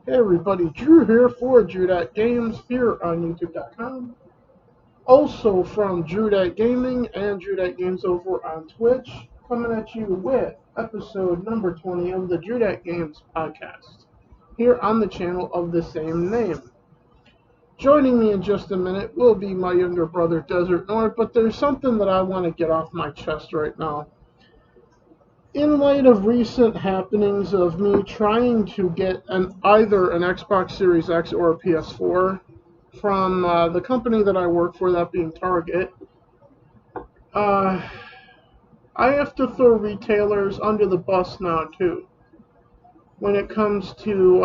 Hey everybody, Drew here for Games here on YouTube.com. Also from Gaming and Games over on Twitch, coming at you with episode number 20 of the Games Podcast here on the channel of the same name. Joining me in just a minute will be my younger brother Desert North, but there's something that I want to get off my chest right now. In light of recent happenings of me trying to get either an Xbox Series X or a PS4 from the company that I work for, that being Target, I have to throw retailers under the bus now too when it comes to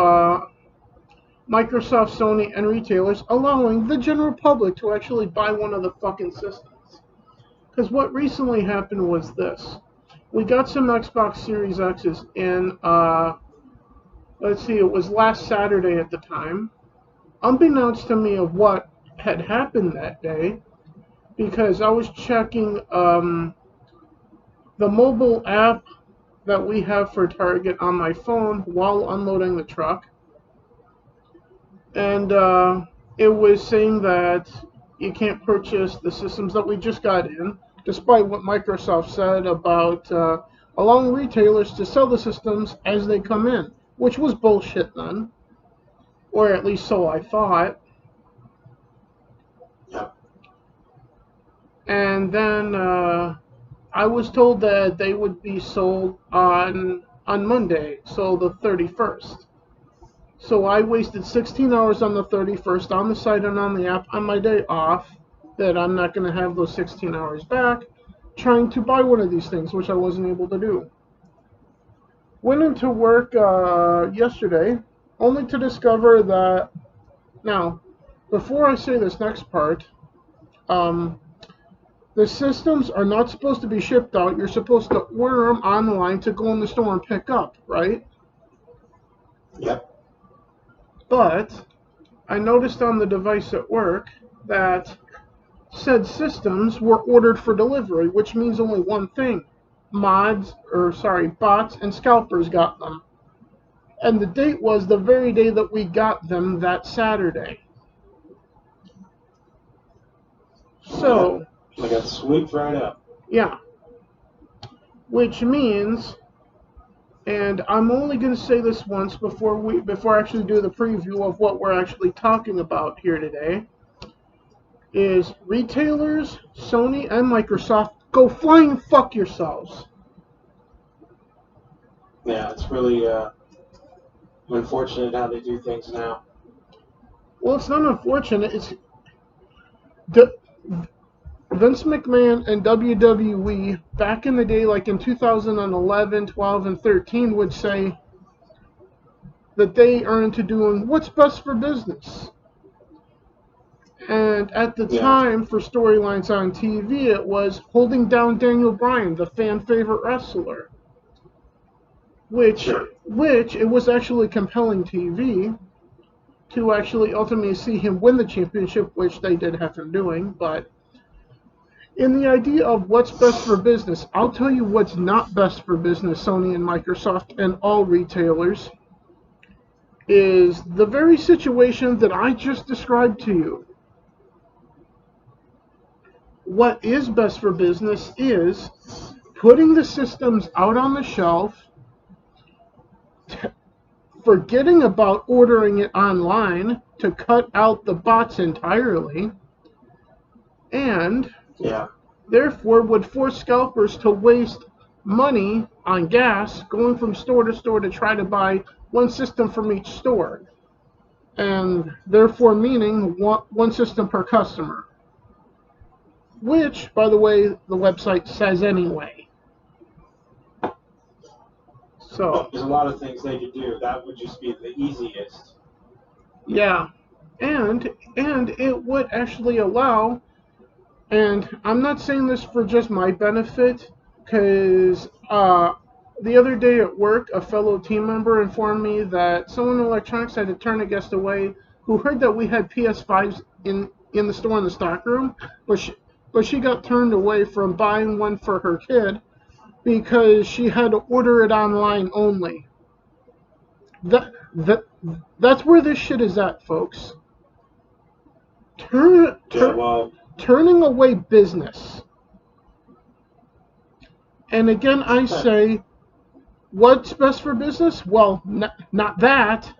Microsoft, Sony, and retailers allowing the general public to actually buy one of the fucking systems. Because what recently happened was this. We got some Xbox Series X's in, it was last Saturday at the time. Unbeknownst to me of what had happened that day, because I was checking the mobile app that we have for Target on my phone while unloading the truck. And it was saying that you can't purchase the systems that we just got in, despite what Microsoft said about allowing retailers to sell the systems as they come in, which was bullshit then, or at least so I thought. And then I was told that they would be sold on Monday, so the 31st. So I wasted 16 hours on the 31st on the site and on the app on my day off, that I'm not going to have those 16 hours back, trying to buy one of these things, which I wasn't able to do. Went into work yesterday, only to discover that, now, before I say this next part, the systems are not supposed to be shipped out. You're supposed to order them online to go in the store and pick up, right? Yep. But I noticed on the device at work that said systems were ordered for delivery, which means only one thing. Bots and scalpers got them. And the date was the very day that we got them, that Saturday. So... They got swooped right up. Yeah. Which means, and I'm only going to say this once before I actually do the preview of what we're actually talking about here today, is retailers, Sony, and Microsoft, go flying fuck yourselves. Yeah, it's really unfortunate how they do things now. Well, it's not unfortunate. It's Vince McMahon and WWE back in the day, like in 2011, 12, and 13, would say that they are into doing what's best for business. And at the time, for storylines on TV, it was holding down Daniel Bryan, the fan favorite wrestler. Which it was actually compelling TV to actually ultimately see him win the championship, which they did have him doing. But in the idea of what's best for business, I'll tell you what's not best for business, Sony and Microsoft and all retailers, is the very situation that I just described to you. What is best for business is putting the systems out on the shelf, forgetting about ordering it online to cut out the bots entirely, and therefore would force scalpers to waste money on gas going from store to store to try to buy one system from each store, and therefore meaning one system per customer. Which, by the way, the website says anyway. So there's a lot of things they could do. That would just be the easiest. Yeah, and it would actually allow, and I'm not saying this for just my benefit, because the other day at work, a fellow team member informed me that someone in electronics had to turn a guest away who heard that we had PS5s in the store in the stockroom, but she got turned away from buying one for her kid because she had to order it online only. That's where this shit is at, folks. Turning away business. And again, I say, what's best for business? Well, not that.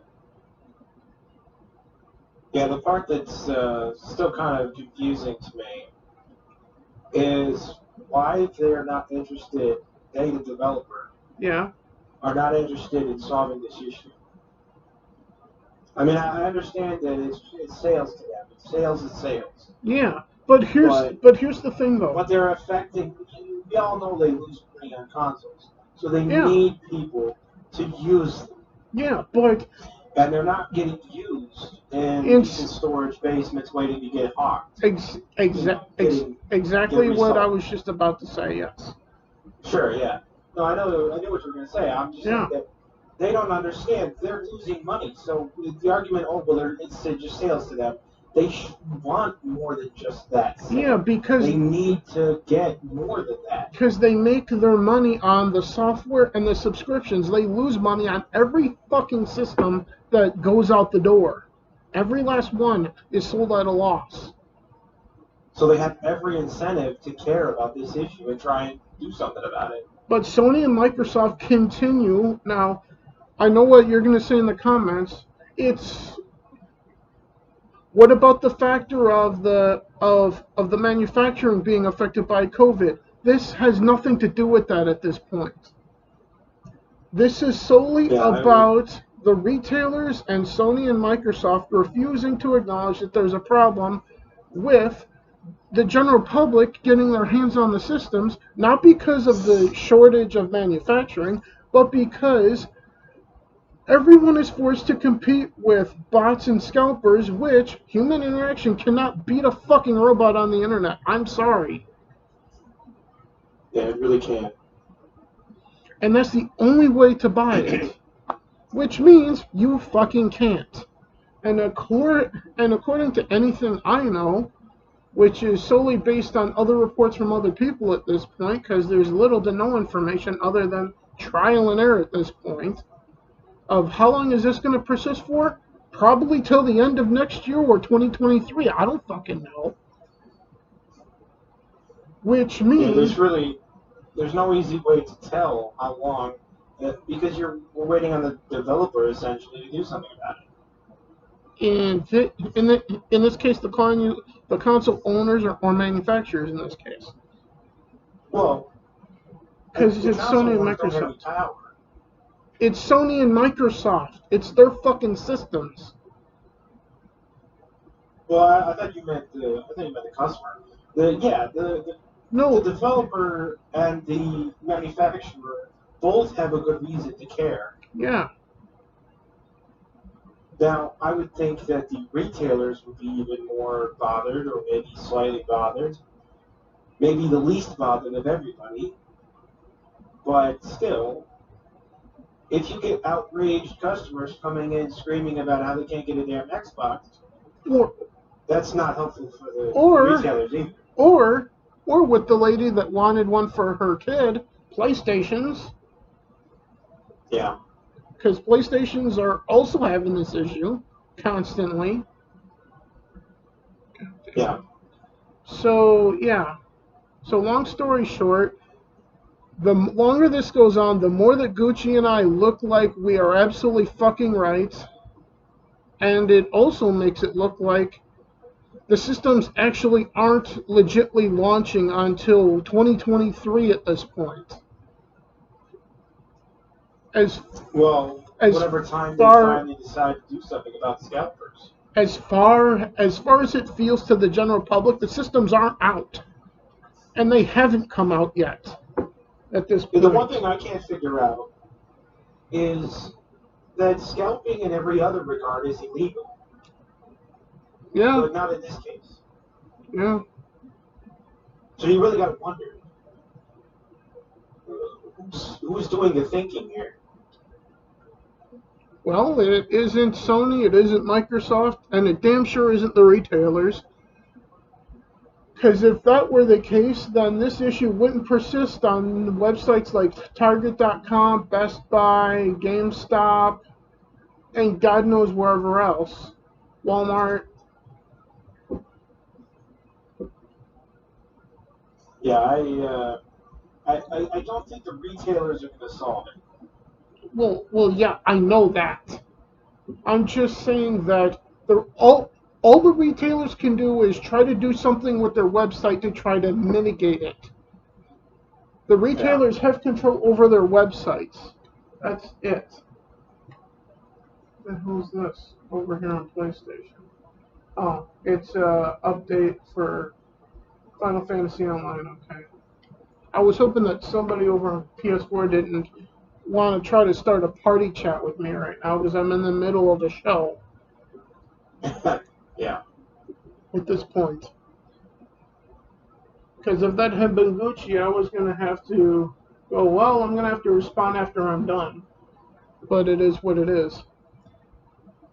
Yeah, the part that's still kind of confusing to me is why they're not interested, they, the developer, are not interested in solving this issue. I mean, I understand that it's sales to them. Sales is sales. Yeah, but here's the thing, though. But they're affecting. We all know they lose money on consoles, so they need people to use them. Yeah, but and they're not getting used in storage basements waiting to get hawked. Exactly what I was just about to say. Yes. Sure. Yeah. No, I knew what you were going to say. I'm just saying that they don't understand. They're losing money. So the argument, it's just sales to them. They want more than just that. Yeah, because they need to get more than that. Because they make their money on the software and the subscriptions. They lose money on every fucking system that goes out the door. Every last one is sold at a loss. So they have every incentive to care about this issue and try and do something about it. But Sony and Microsoft continue. Now, I know what you're going to say in the comments. What about the factor of the manufacturing being affected by COVID? This has nothing to do with that at this point. This is solely about the retailers and Sony and Microsoft refusing to acknowledge that there's a problem with the general public getting their hands on the systems, not because of the shortage of manufacturing, but because everyone is forced to compete with bots and scalpers, which human interaction cannot beat a fucking robot on the internet. I'm sorry. Yeah, it really can't. And that's the only way to buy it. Which means you fucking can't. And according to anything I know, which is solely based on other reports from other people at this point, because there's little to no information other than trial and error at this point, of how long is this going to persist for? Probably till the end of next year or 2023. I don't fucking know. Which means... there's no easy way to tell how long, because we're waiting on the developer, essentially, to do something about it. In this case, the console owners or manufacturers in this case. Well, because it's Sony and Microsoft. It's Sony and Microsoft. It's their fucking systems. Well, I thought you meant the customer. The developer and the manufacturer both have a good reason to care. Yeah. Now, I would think that the retailers would be even more bothered, or maybe slightly bothered. Maybe the least bothered of everybody. But still, if you get outraged customers coming in screaming about how they can't get a damn Xbox, that's not helpful for the retailers either. Or with the lady that wanted one for her kid, PlayStations. Yeah. Because PlayStations are also having this issue constantly. Yeah. So, yeah. So, long story short, the longer this goes on, the more that Gucci and I look like we are absolutely fucking right. And it also makes it look like the systems actually aren't legitly launching until 2023 at this point. Whatever time they finally decide to do something about scalpers. As far as it feels to the general public, the systems aren't out. And they haven't come out yet at this point. The one thing I can't figure out is that scalping in every other regard is illegal. Yeah. But not in this case. Yeah. So you really got to wonder, who's doing the thinking here? Well, it isn't Sony, it isn't Microsoft, and it damn sure isn't the retailers. Because if that were the case, then this issue wouldn't persist on websites like Target.com, Best Buy, GameStop, and God knows wherever else. Walmart. Yeah, I don't think the retailers are going to solve it. Well, yeah, I know that. I'm just saying that all the retailers can do is try to do something with their website to try to mitigate it. The Yeah. retailers have control over their websites. That's it. What the hell's this over here on PlayStation? Oh, it's a update for Final Fantasy Online. Okay. I was hoping that somebody over on PS4 didn't want to try to start a party chat with me right now because I'm in the middle of a show Yeah. at this point. Because if that had been Gucci, I was going to have to go, well, I'm going to have to respond after I'm done. But it is what it is.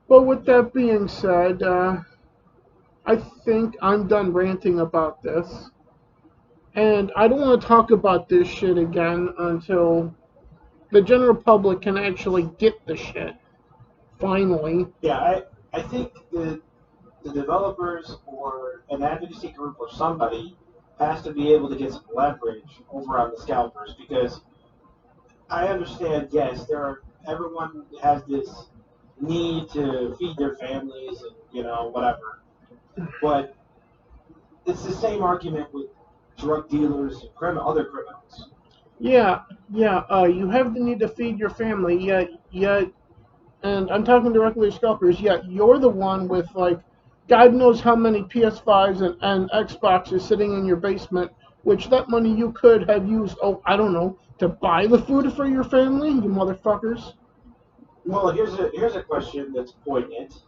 But with that being said, I think I'm done ranting about this. And I don't want to talk about this shit again until the general public can actually get the shit. Finally. Yeah, I think the developers or an advocacy group or somebody has to be able to get some leverage over on the scalpers because I understand, yes, everyone has this need to feed their families and, whatever. But it's the same argument with drug dealers and other criminals. Yeah. You have the need to feed your family, yet, and I'm talking directly to scalpers. Yet you're the one with like, God knows how many PS5s and Xboxes sitting in your basement, which that money you could have used. Oh, I don't know, to buy the food for your family, you motherfuckers. Well, here's a question that's poignant.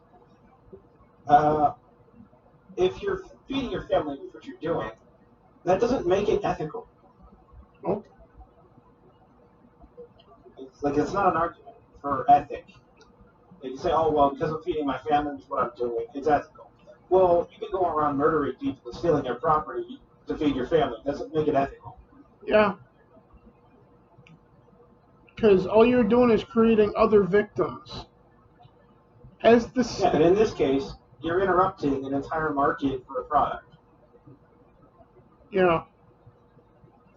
Uh, if you're feeding your family with what you're doing, that doesn't make it ethical. Oh, It's not an argument for ethic. Like you say, oh well, because I'm feeding my family with what I'm doing, it's ethical. Well, you can go around murdering people and stealing their property to feed your family. It doesn't make it ethical. yeah, because all you're doing is creating other victims. As Yeah, this, and in this case, you're interrupting an entire market for a product, yeah,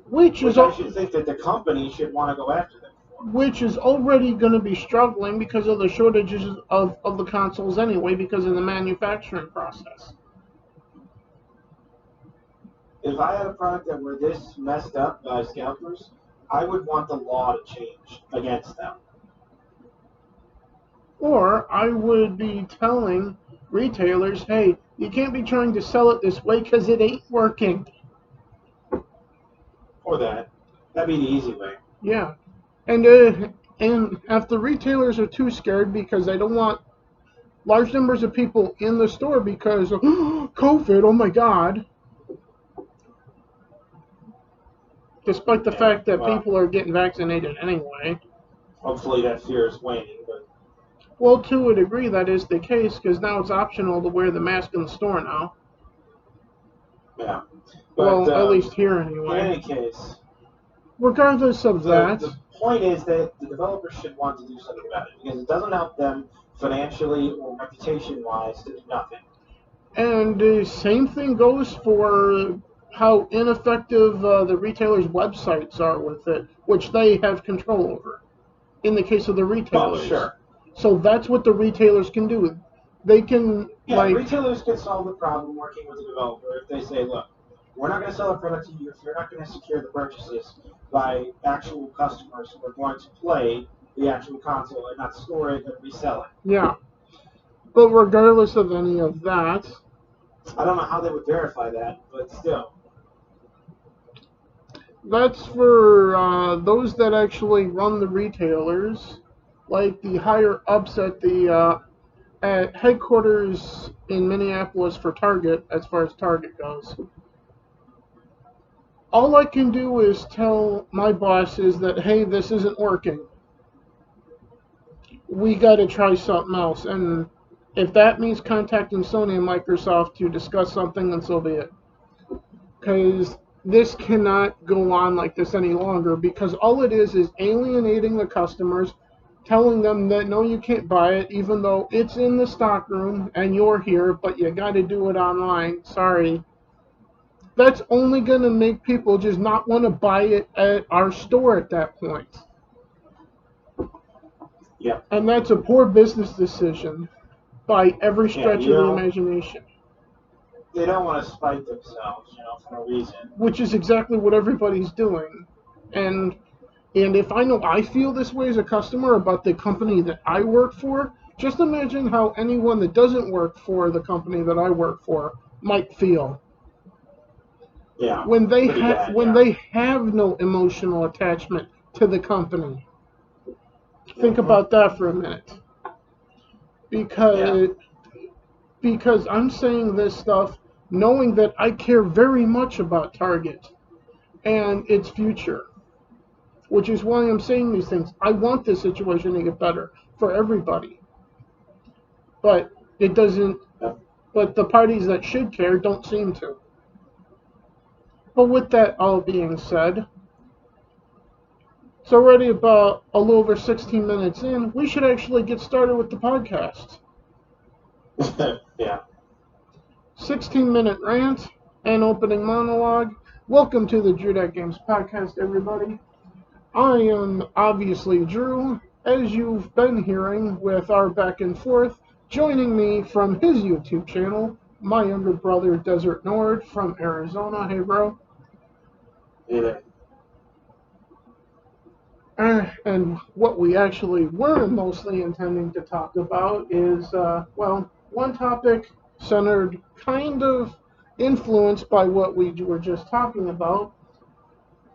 which is which I should think that the company should want to go after them for. which is already going to be struggling because of the shortages of the consoles anyway, because of the manufacturing process. If I had a product that were this messed up by scalpers, I would want the law to change against them. Or I would be telling retailers, hey, you can't be trying to sell it this way because it ain't working. Or that'd be the easy way. Yeah. And if the retailers are too scared because they don't want large numbers of people in the store because of COVID, oh my God, despite the Yeah, fact that well, people are getting vaccinated anyway. hopefully that fear is waning, but Well, to a degree, that is the case because now it's optional to wear the mask in the store now. yeah. But Well, at least here in anyway. any case, Regardless of that, the point is that the developers should want to do something about it because it doesn't help them financially or reputation wise to do nothing. and the same thing goes for how ineffective the retailers' websites are with it, which they have control over. In the case of the Well, retailers, sure. so that's what the retailers can do. They can Yeah, retailers can solve the problem working with the developer if they say, look, we're not going to sell a product to you if you're not going to secure the purchases by actual customers who are going to play the actual console and not store it and resell it. yeah. But regardless of any of that, I don't know how they would verify that, but still. that's for those that actually run the retailers, like the higher ups at the at headquarters in Minneapolis for Target, as far as Target goes. All I can do is tell my bosses that, hey, this isn't working. We got to try something else. And if that means contacting Sony and Microsoft to discuss something, then so be it. Because this cannot go on like this any longer because all it is alienating the customers, telling them that no, you can't buy it, even though it's in the stock room and you're here, but you got to do it online. Sorry. That's only going to make people just not want to buy it at our store at that point. Yeah. And that's a poor business decision by every stretch of the imagination. They don't want to spite themselves, for no reason. Which is exactly what everybody's doing. And if I know I feel this way as a customer about the company that I work for, just imagine how anyone that doesn't work for the company that I work for might feel. Yeah. When they have no emotional attachment to the company. Think about that for a minute. Because I'm saying this stuff knowing that I care very much about Target and its future. Which is why I'm saying these things. I want this situation to get better for everybody. But it doesn't. But the parties that should care don't seem to. But with that all being said, it's already about a little over 16 minutes in. We should actually get started with the podcast. Yeah. 16-minute rant and opening monologue. Welcome to the DDG Games Podcast, everybody. I am obviously Drew, as you've been hearing with our back and forth. Joining me from his YouTube channel, my younger brother, Desert Nord from Arizona. Hey, bro. Hey there. And what we actually were mostly intending to talk about is, one topic centered, kind of influenced by what we were just talking about.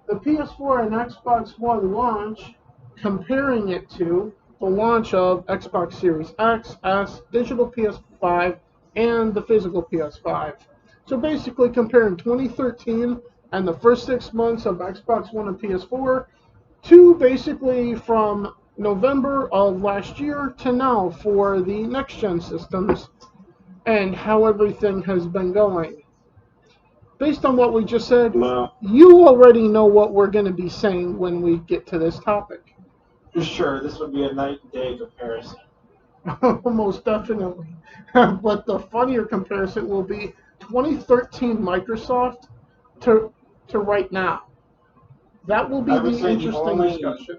The PS4 and Xbox One launch, comparing it to the launch of Xbox Series X, S, digital PS5, and the physical PS5. So basically comparing 2013 and the first 6 months of Xbox One and PS4 to basically from November of last year to now for the next-gen systems and how everything has been going. Based on what we just said, you already know what we're going to be saying when we get to this topic. Sure, this would be a night and day comparison. Most definitely. But the funnier comparison will be 2013 Microsoft to right now. That will be the interesting discussion.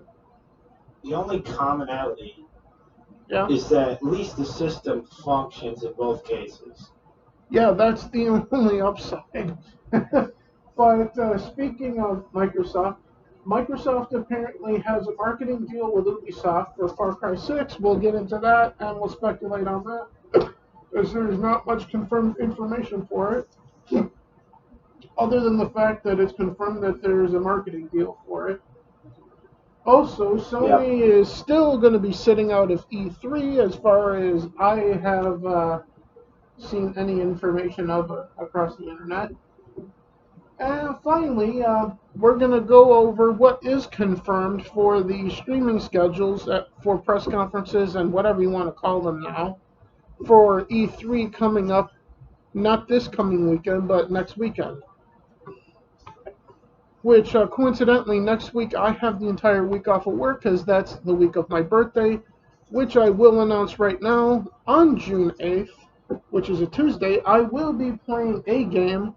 The only commonality is that at least the system functions in both cases. Yeah, that's the only upside. But speaking of Microsoft apparently has a marketing deal with Ubisoft for Far Cry 6. We'll get into that and we'll speculate on that, as there's not much confirmed information for it, other than the fact that it's confirmed that there's a marketing deal for it. Also, Sony is still going to be sitting out of E3 as far as I have seen any information of across the internet. And finally, we're going to go over what is confirmed for the streaming schedules for press conferences and whatever you want to call them now for E3 coming up, not this coming weekend, but next weekend. Which, coincidentally, next week I have the entire week off of work because that's the week of my birthday, which I will announce right now. On June 8th, which is a Tuesday, I will be playing a game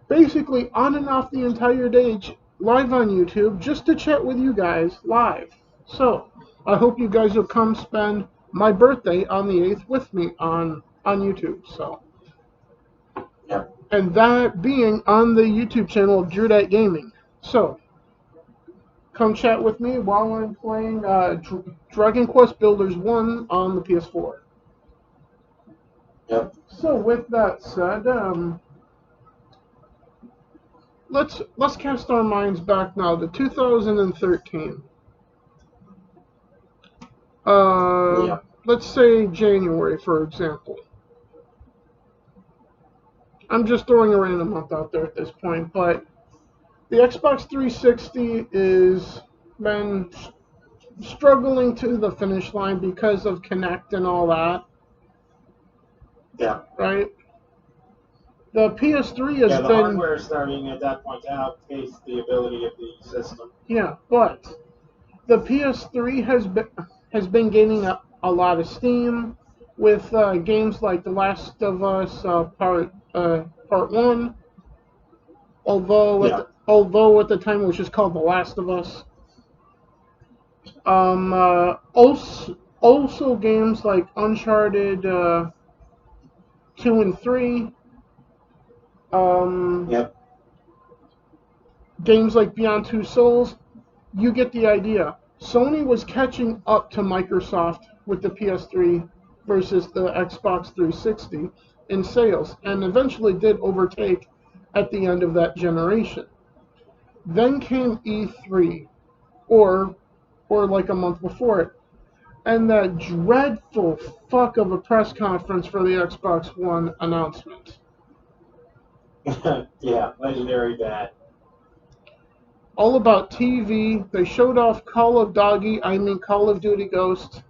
basically on and off the entire day live on YouTube just to chat with you guys live. So, I hope you guys will come spend my birthday on the 8th with me on YouTube. So, and that being on the YouTube channel of DDG Gaming. So, come chat with me while I'm playing Dragon Quest Builders 1 on the PS4. Yep. So, with that said, let's cast our minds back now to 2013. Let's say January, for example. I'm just throwing a random month out there at this point, but the Xbox 360 is been struggling to the finish line because of Kinect and all that. Yeah. Right? The PS3 has been... the hardware is starting at that point to outpace the ability of the system. Yeah, but the PS3 has been gaining a lot of steam with games like The Last of Us Part 1, Yeah. although at the time it was just called The Last of Us. Also games like Uncharted 2 and 3, Yep. games like Beyond Two Souls. You get the idea. Sony was catching up to Microsoft with the PS3 versus the Xbox 360 in sales, and eventually did overtake at the end of that generation. Then came E3, or like a month before it, and that dreadful fuck of a press conference for the Xbox One announcement. Yeah, legendary bad. All about TV. They showed off Call of Duty Ghost.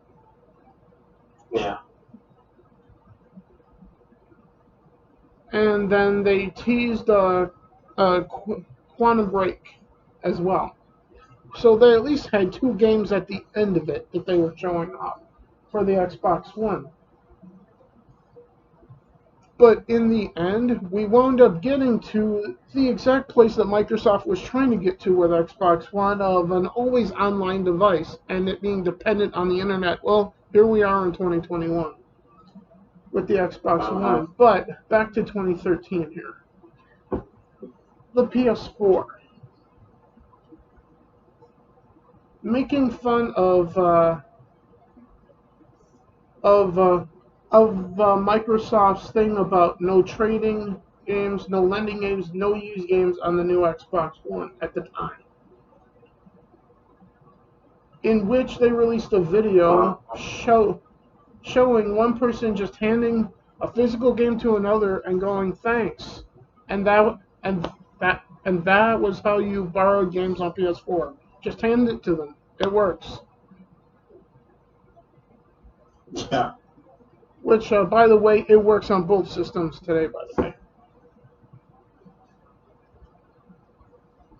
Yeah. And then they teased Quantum Break as well. So they at least had 2 games at the end of it that they were showing off for the Xbox One. But in the end, we wound up getting to the exact place that Microsoft was trying to get to with Xbox One, of an always online device and it being dependent on the internet. Well, here we are in 2021 with the Xbox One. But back to 2013 here. The PS4. Making fun of Microsoft's thing about no trading games, no lending games, no used games on the new Xbox One at the time, in which they released a video showing one person just handing a physical game to another and going thanks, and that was how you borrowed games on PS4. Just hand it to them. It works. Yeah. Which, by the way, it works on both systems today, by the way.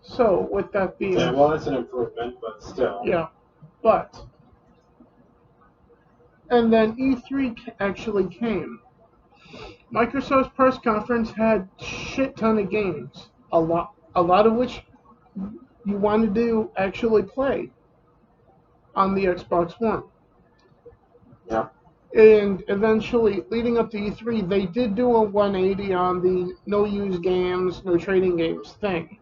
So, with that being... Yeah, well, that's an improvement, but still. Yeah, but... And then E3 actually came. Microsoft's press conference had shit ton of games. A lot of which you wanted to actually play on the Xbox One. Yeah. And eventually, leading up to E3, they did do a 180 on the no use games, no trading games thing.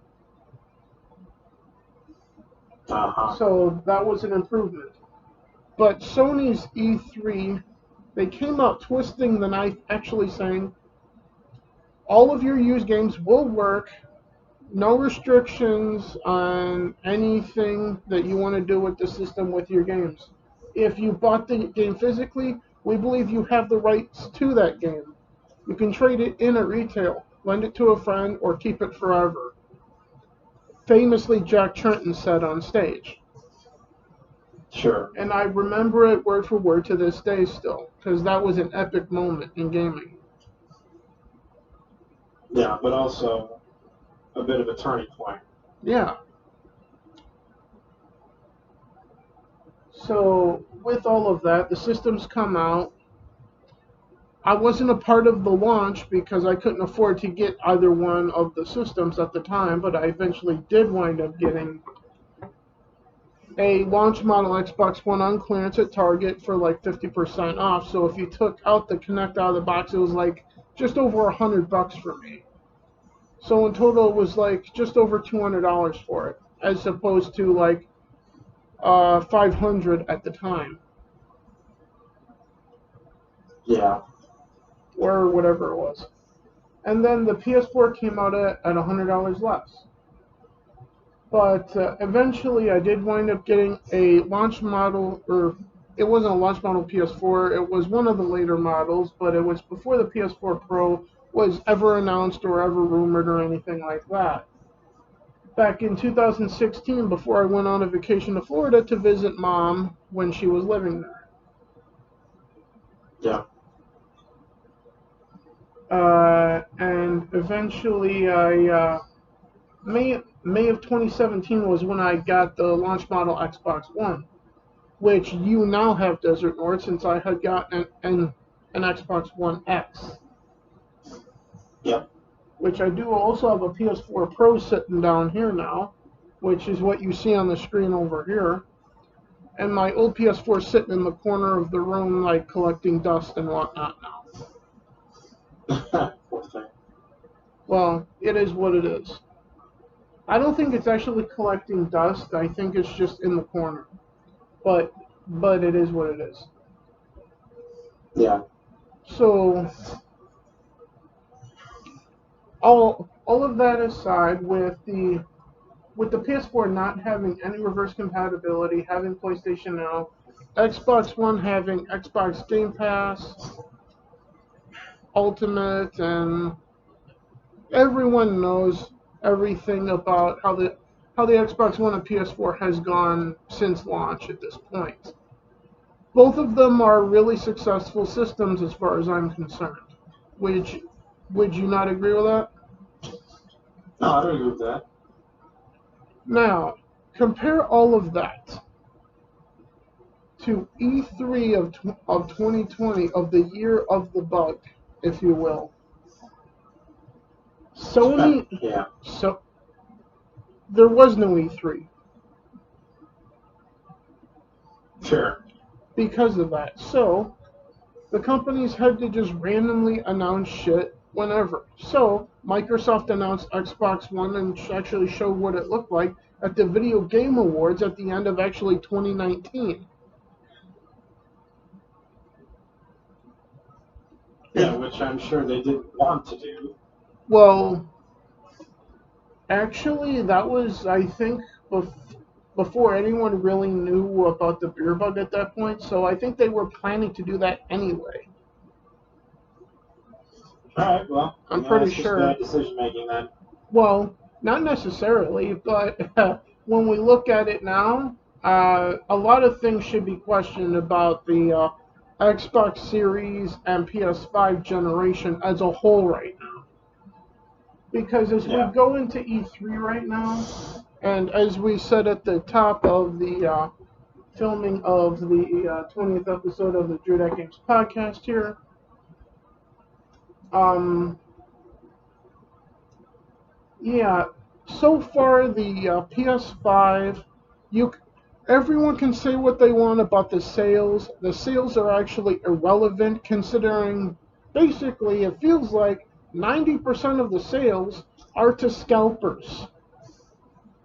So that was an improvement. But Sony's E3, they came out twisting the knife, actually saying, all of your used games will work, no restrictions on anything that you want to do with the system with your games. If you bought the game physically, we believe you have the rights to that game. You can trade it in at retail, lend it to a friend, or keep it forever. Famously, Jack Tretton said on stage. Sure. And I remember it word for word to this day still, because that was an epic moment in gaming. Yeah, but also a bit of a turning point. Yeah. So, with all of that, the systems come out. I wasn't a part of the launch because I couldn't afford to get either one of the systems at the time, but I eventually did wind up getting a launch model Xbox One on clearance at Target for like 50% off. So if you took out the Kinect out of the box, it was like just over $100 for me. So in total, it was like just over $200 for it, as opposed to like $500 at the time. Yeah. Or whatever it was. And then the PS4 came out at $100 less. But eventually I did wind up getting a launch model, or it wasn't a launch model PS4, it was one of the later models, but it was before the PS4 Pro was ever announced or ever rumored or anything like that. Back in 2016, before I went on a vacation to Florida to visit Mom when she was living there. Yeah. And eventually May of 2017 was when I got the launch model Xbox One. which you now have Desert North since I had gotten an Xbox One X. Yep. Which I do also have a PS4 Pro sitting down here now, which is what you see on the screen over here. And my old PS4 sitting in the corner of the room, like collecting dust and whatnot now. Poor thing. Well, it is what it is. I don't think it's actually collecting dust. I think it's just in the corner. But it is what it is. Yeah. So all of that aside, with the PS4 not having any reverse compatibility, having PlayStation Now, Xbox One having Xbox Game Pass, Ultimate, and everyone knows everything about how the Xbox One and PS4 has gone since launch at this point. Both of them are really successful systems as far as I'm concerned. Would you not agree with that? No, I don't agree with that. Now, compare all of that to E3 of 2020, of the year of the bug, if you will. Sony, Yeah. so there was no E3 Sure. because of that. So the companies had to just randomly announce shit whenever. So Microsoft announced Xbox One and actually showed what it looked like at the Video Game Awards at the end of actually 2019. Yeah, which I'm sure they didn't want to do. Well, actually, that was, I think, before anyone really knew about the beer bug at that point. So I think they were planning to do that anyway. Alright, well, I'm pretty that's just sure. bad decision making then. Well, not necessarily, but when we look at it now, a lot of things should be questioned about the Xbox Series and PS5 generation as a whole right now. Because as we go into E3 right now, and as we said at the top of the filming of the 20th episode of the DDG Games Podcast here, yeah, so far the PS5, everyone can say what they want about the sales. The sales are actually irrelevant, considering basically it feels like 90% of the sales are to scalpers.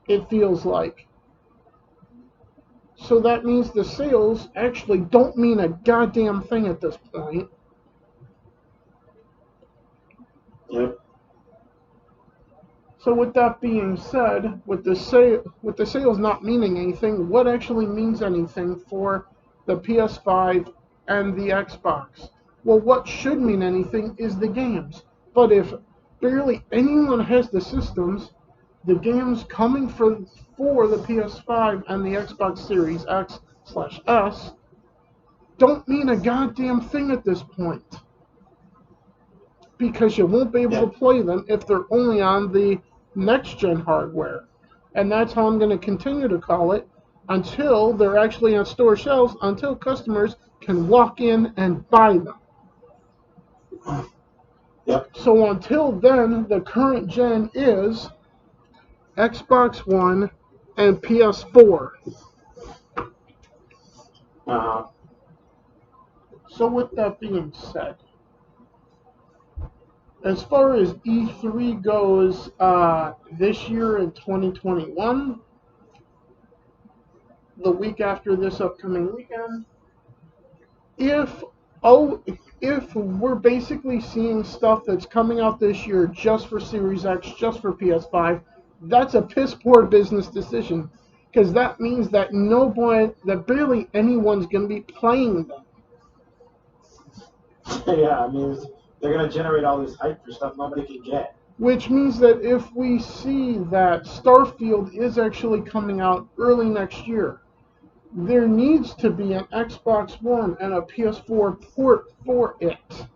It feels like. So that means the sales actually don't mean a goddamn thing at this point. Yep. So with that being said, with the sales not meaning anything, what actually means anything for the PS5 and the Xbox? Well, what should mean anything is the games. But if barely anyone has the systems, the games coming for the PS5 and the Xbox Series X/S don't mean a goddamn thing at this point. Because you won't be able to play them if they're only on the next-gen hardware. And that's how I'm going to continue to call it until they're actually on store shelves, until customers can walk in and buy them. Yep. So until then, the current gen is Xbox One and PS4. So with that being said, as far as E3 goes this year in 2021, the week after this upcoming weekend, if we're basically seeing stuff that's coming out this year just for Series X, just for PS5, that's a piss poor business decision, because that means that barely anyone's going to be playing them. Yeah, I mean, they're going to generate all this hype for stuff nobody can get. Which means that if we see that Starfield is actually coming out early next year, there needs to be an Xbox One and a PS4 port for it.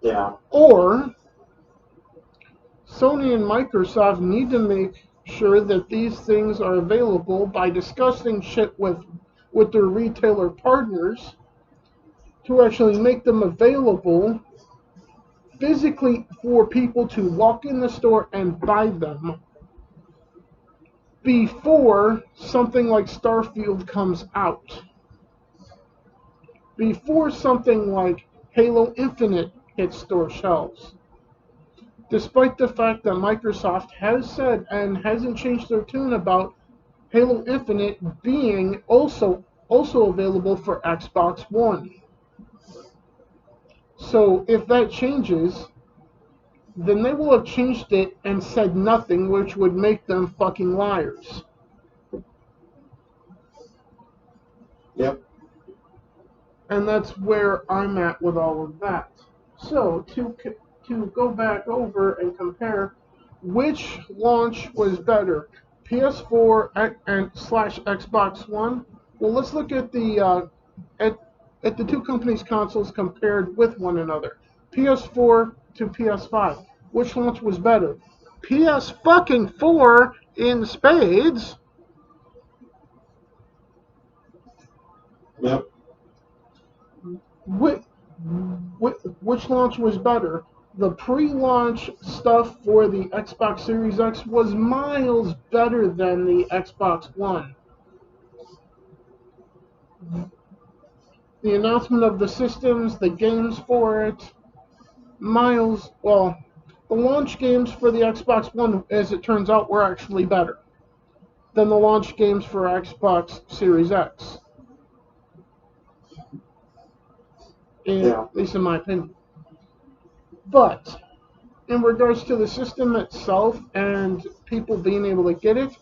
Yeah. Or Sony and Microsoft need to make sure that these things are available by discussing shit with their retailer partners to actually make them available physically for people to walk in the store and buy them before something like Starfield comes out. Before something like Halo Infinite hits store shelves. Despite the fact that Microsoft has said and hasn't changed their tune about Halo Infinite being also available for Xbox One. So if that changes, then they will have changed it and said nothing, which would make them fucking liars. Yep. And that's where I'm at with all of that. So to go back over and compare which launch was better, PS4 and slash Xbox One. Well, let's look at the at the two companies' consoles compared with one another. PS4 to PS5. Which launch was better? PS fucking 4 in spades. Yep. Which launch was better? The pre-launch stuff for the Xbox Series X was miles better than the Xbox One. The announcement of the systems, the games for it, the launch games for the Xbox One, as it turns out, were actually better than the launch games for Xbox Series X. At least in my opinion. But in regards to the system itself and people being able to get it,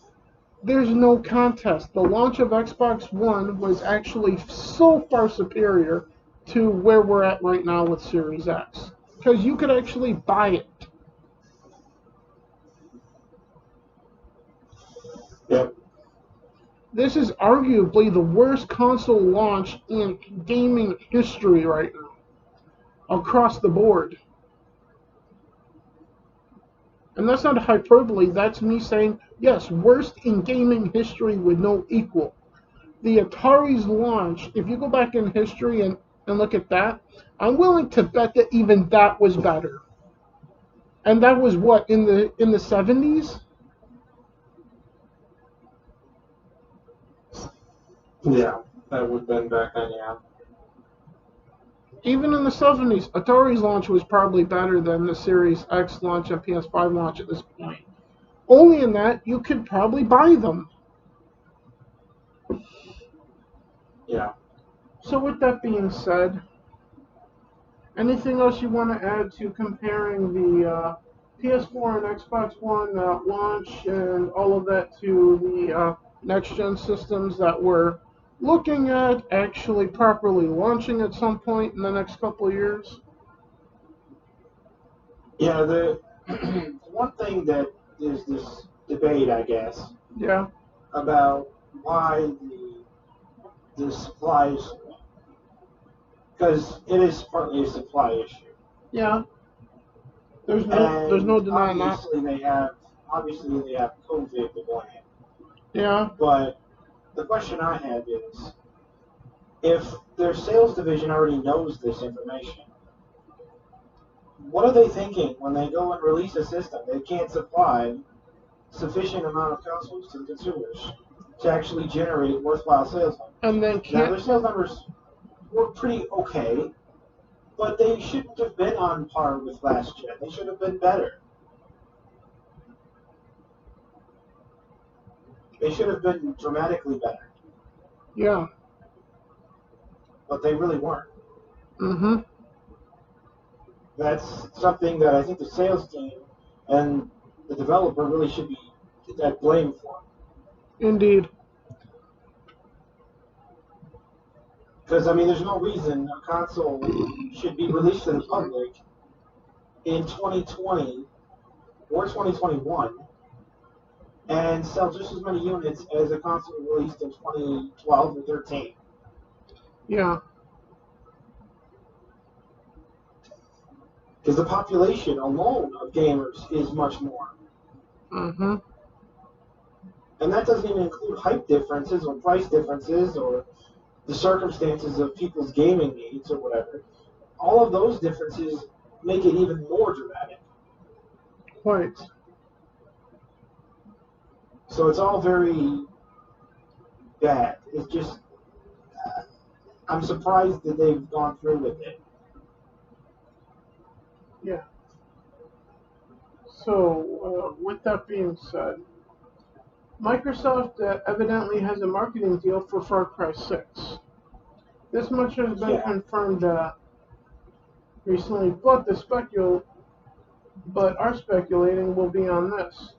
there's no contest. The launch of Xbox One was actually so far superior to where we're at right now with Series X. Because you could actually buy it. Yep. This is arguably the worst console launch in gaming history right now. Across the board. And that's not a hyperbole, that's me saying, yes, worst in gaming history with no equal. The Atari's launch, if you go back in history and look at that, I'm willing to bet that even that was better. And that was what, in the 70s? Yeah, that would have been back then, yeah. Even in the 70s, Atari's launch was probably better than the Series X launch and PS5 launch at this point. Only in that you could probably buy them. Yeah. So with that being said, anything else you want to add to comparing the PS4 and Xbox One launch and all of that to the next-gen systems that we're looking at actually properly launching at some point in the next couple of years? Yeah, the one thing that is this debate, I guess, Yeah. about why the supplies, because it is partly a supply issue. Yeah. There's no denying that. Obviously they have COVID to blame. Yeah. But the question I have is, if their sales division already knows this information, what are they thinking when they go and release a system? They can't supply sufficient amount of consoles to the consumers to actually generate worthwhile sales numbers. And then Now, their sales numbers were pretty okay, but they shouldn't have been on par with last gen. They should have been better. They should have been dramatically better. Yeah. But they really weren't. Mm-hmm. That's something that I think the sales team and the developer really should be at blame for. Indeed. Because, I mean, there's no reason a console should be released to the public in 2020 or 2021 and sell just as many units as a console released in 2012 or 13. Yeah. Because the population alone of gamers is much more. Mm-hmm. And that doesn't even include hype differences or price differences or the circumstances of people's gaming needs or whatever. All of those differences make it even more dramatic. Quite. So it's all very bad. It's just, I'm surprised that they've gone through with it. Yeah. So, with that being said, Microsoft evidently has a marketing deal for Far Cry 6. This much has been confirmed recently, but our speculating will be on this.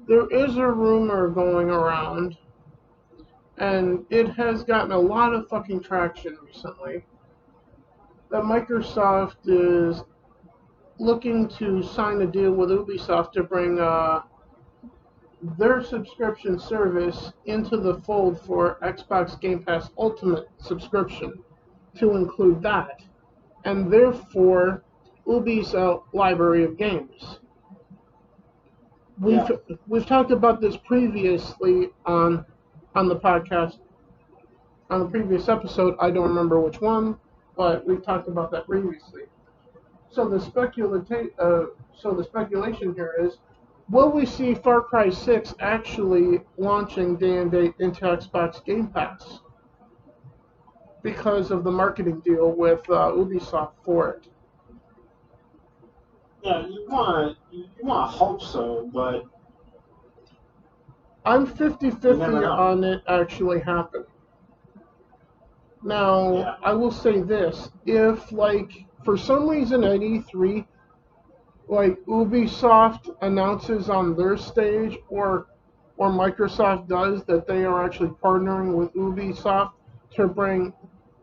There is a rumor going around, and it has gotten a lot of fucking traction recently, that Microsoft is looking to sign a deal with Ubisoft to bring their subscription service into the fold for Xbox Game Pass Ultimate subscription to include that, and therefore Ubi's library of games. We've talked about this previously on the podcast, on the previous episode. I don't remember which one, but we've talked about that previously. So the speculation here is, will we see Far Cry 6 actually launching day and date into Xbox Game Pass because of the marketing deal with Ubisoft for it? Yeah, you want to hope so, but I'm 50-50 on it actually happening. Now, I will say this: if, like, for some reason at E3, like, Ubisoft announces on their stage, or Microsoft does, that they are actually partnering with Ubisoft to bring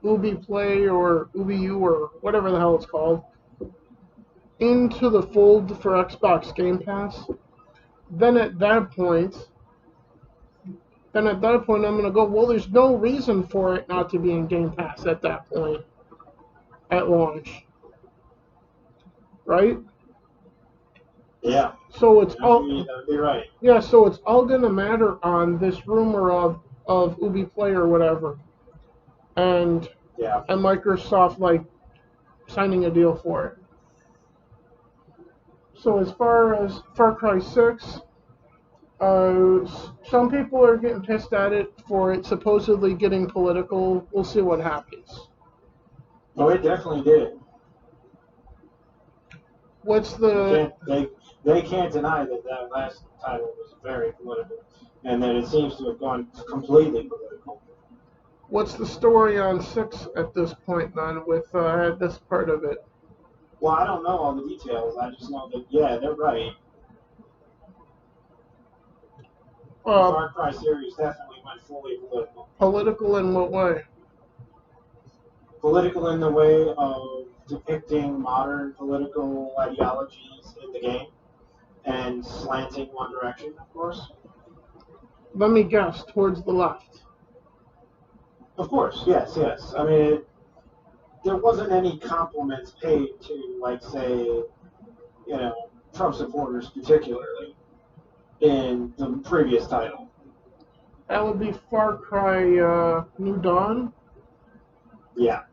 Ubi Play or UbiU or whatever the hell it's called into the fold for Xbox Game Pass, then at that point I'm going to go, well, there's no reason for it not to be in Game Pass at that point, at launch. Right? Yeah. So it's that'd be right. Yeah, so it's all going to matter on this rumor of Ubi Play or whatever. And Microsoft, like, signing a deal for it. So as far as Far Cry 6, some people are getting pissed at it for it supposedly getting political. We'll see what happens. Oh, it definitely did. What's the... They can't deny that last title was very political, and that it seems to have gone completely political. What's the story on 6 at this point, then, with this part of it? Well, I don't know all the details. I just know that, yeah, they're right. The Far Cry series definitely went fully political. Political in what way? Political in the way of depicting modern political ideologies in the game and slanting one direction, of course. Let me guess, towards the left. Of course, yes. I mean, there wasn't any compliments paid to, like, say, Trump supporters particularly in the previous title. That would be Far Cry New Dawn? Yeah.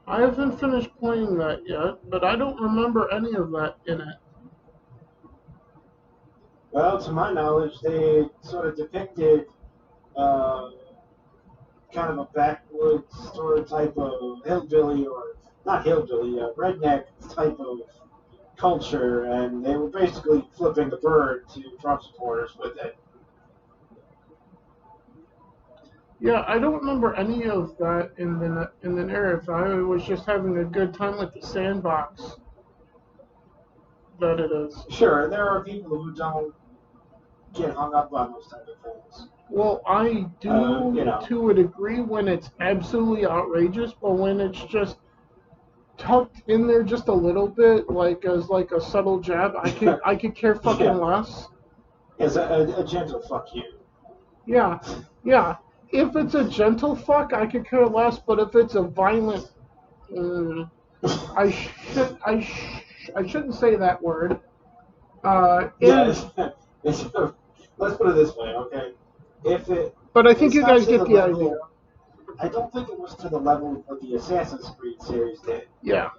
I haven't finished playing that yet, but I don't remember any of that in it. Well, to my knowledge, they sort of depicted kind of a backwoods sort of type of hillbilly, or not hillbilly, redneck type of culture, and they were basically flipping the bird to Trump supporters with it. Yeah, I don't remember any of that in the narrative. I was just having a good time with the sandbox that it is. Sure, and there are people who don't get hung up on those type of things. Well, I do to a degree when it's absolutely outrageous, but when it's just tucked in there just a little bit, like as like a subtle jab, I could care fucking less. As a gentle fuck you. Yeah. If it's a gentle fuck, I could care less. But if it's a violent, I shouldn't say that word. let's put it this way, okay? If it, But I think it's you not guys to get the the level. idea. I don't think it was to the level of the Assassin's Creed series did. Yeah.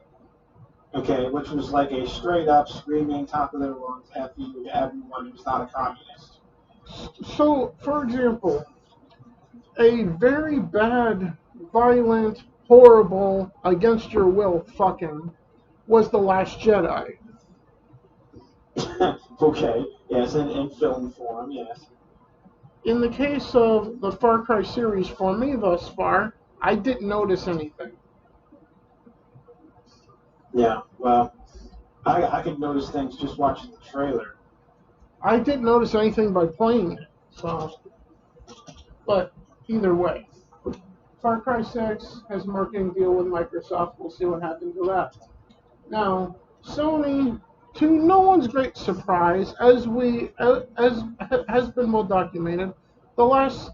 Okay, which was like a straight up screaming top of their lungs F you to everyone who's not a communist. So, for example, a very bad, violent, horrible, against your will fucking was The Last Jedi. Okay, yes, in film form, yes. In the case of the Far Cry series, for me thus far, I didn't notice anything. Yeah, well, I could notice things just watching the trailer. I didn't notice anything by playing it. So, but either way, Far Cry 6 has a marketing deal with Microsoft. We'll see what happens with that. Now, Sony, to no one's great surprise, as has been well documented, the last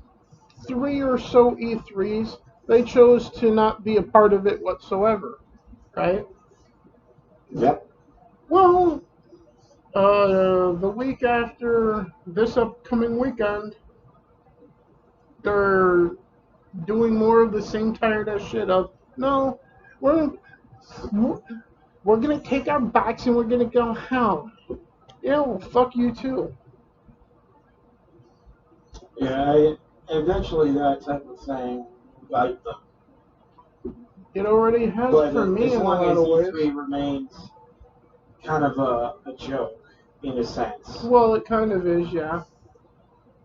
3 or so E3s, they chose to not be a part of it whatsoever, right? Yep. Well, the week after this upcoming weekend, they're doing more of the same tired ass shit of no, we're we're gonna take our backs and we're gonna go home. Yeah, well, fuck you too. Yeah, eventually that type of thing will bite them. It already has But for me as in a long lot as of ways. E3 remains kind of a joke, in a sense. Well, it kind of is, yeah.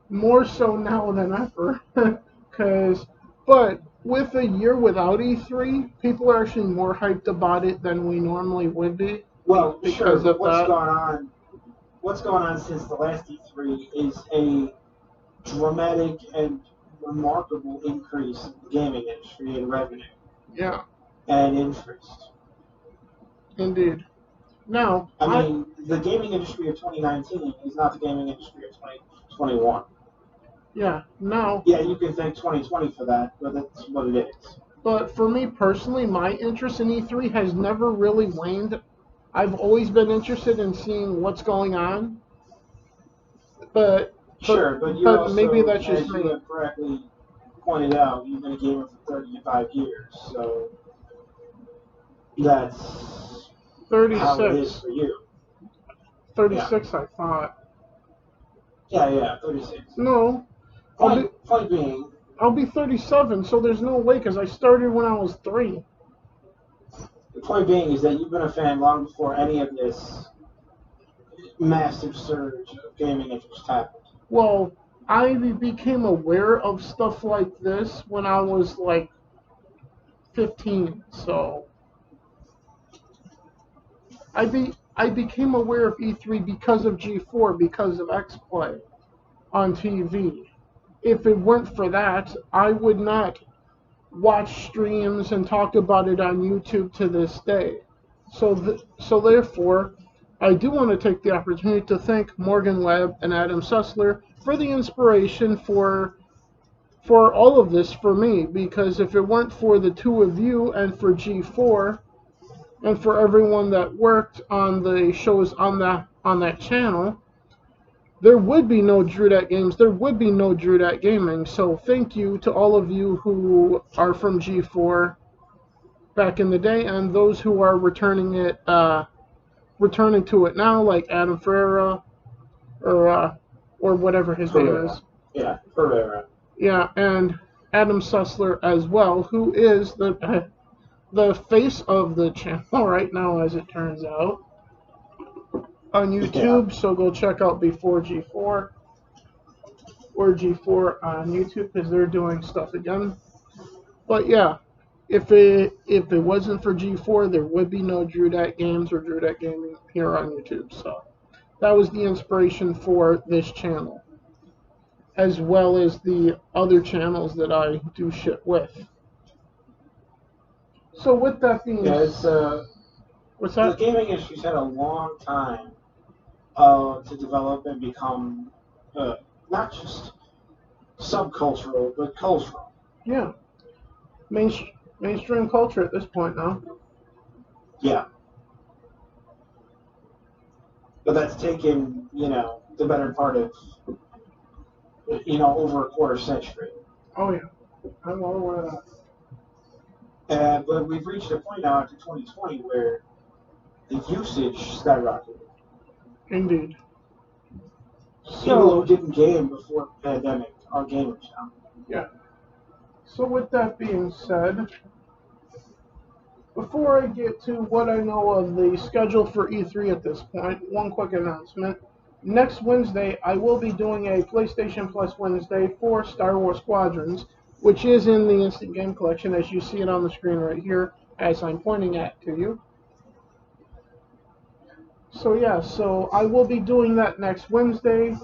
More so now than ever, because but with a year without E3, people are actually more hyped about it than we normally would be Well, sure, because but of that. what's gone on since the last E3 is a dramatic and remarkable increase in the gaming industry in revenue Yeah, and interest. indeed. Now, I mean, the gaming industry of 2019 is not the gaming industry of 2021. yeah, now, Yeah, you can thank 2020 for that, but that's what it is. but for me personally, my interest in E3 has never really waned. I've always been interested in seeing what's going on, but but Sure, but you're but maybe also, that's just as you me. have correctly pointed out, you've been a gamer for 35 years, so that's how it is 36, for you. Yeah, 36, I thought. yeah, 36. No, I'll be Point being, I'll be 37, so there's no way because I started when I was 3. the point being is that you've been a fan long before any of this massive surge of gaming interest happened. Well, I became aware of stuff like this when I was like 15, so I became aware of E3 because of G4, because of XPlay on TV. If it weren't for that, I would not watch streams and talk about it on YouTube to this day. So therefore, I do want to take the opportunity to thank Morgan Webb and Adam Sussler for the inspiration for all of this for me, because if it weren't for the two of you and for G4 and for everyone that worked on the shows on that channel, there would be no Drudat Games, there would be no Drudat Gaming. So thank you to all of you who are from G4 back in the day and those who are returning to it now, like Adam Ferreira or whatever his name is. Yeah, Pereira. Yeah, and Adam Sussler as well, who is the face of the channel right now, as it turns out, on YouTube. Yeah. So go check out Before G4 or G4 on YouTube because they're doing stuff again. But yeah, if it wasn't for G4, there would be no Drudat Games or Drudat Gaming here on YouTube. So that was the inspiration for this channel, as well as the other channels that I do shit with. So with that being Yeah, it's what's the that? gaming industry's had a long time to develop and become not just subcultural but cultural. Yeah, mainstream culture at this point now. Yeah, but that's taken the better part of over a quarter century. Oh yeah, I'm all aware of that. But we've reached a point now after 2020 where the usage skyrocketed. Indeed. People who So didn't game before the pandemic are gamers now. yeah. So with that being said, before I get to what I know of the schedule for E3 at this point, one quick announcement. Next Wednesday, I will be doing a PlayStation Plus Wednesday for Star Wars Squadrons, which is in the Instant Game Collection, as you see it on the screen right here, as I'm pointing at to you. So yeah, so I will be doing that next Wednesday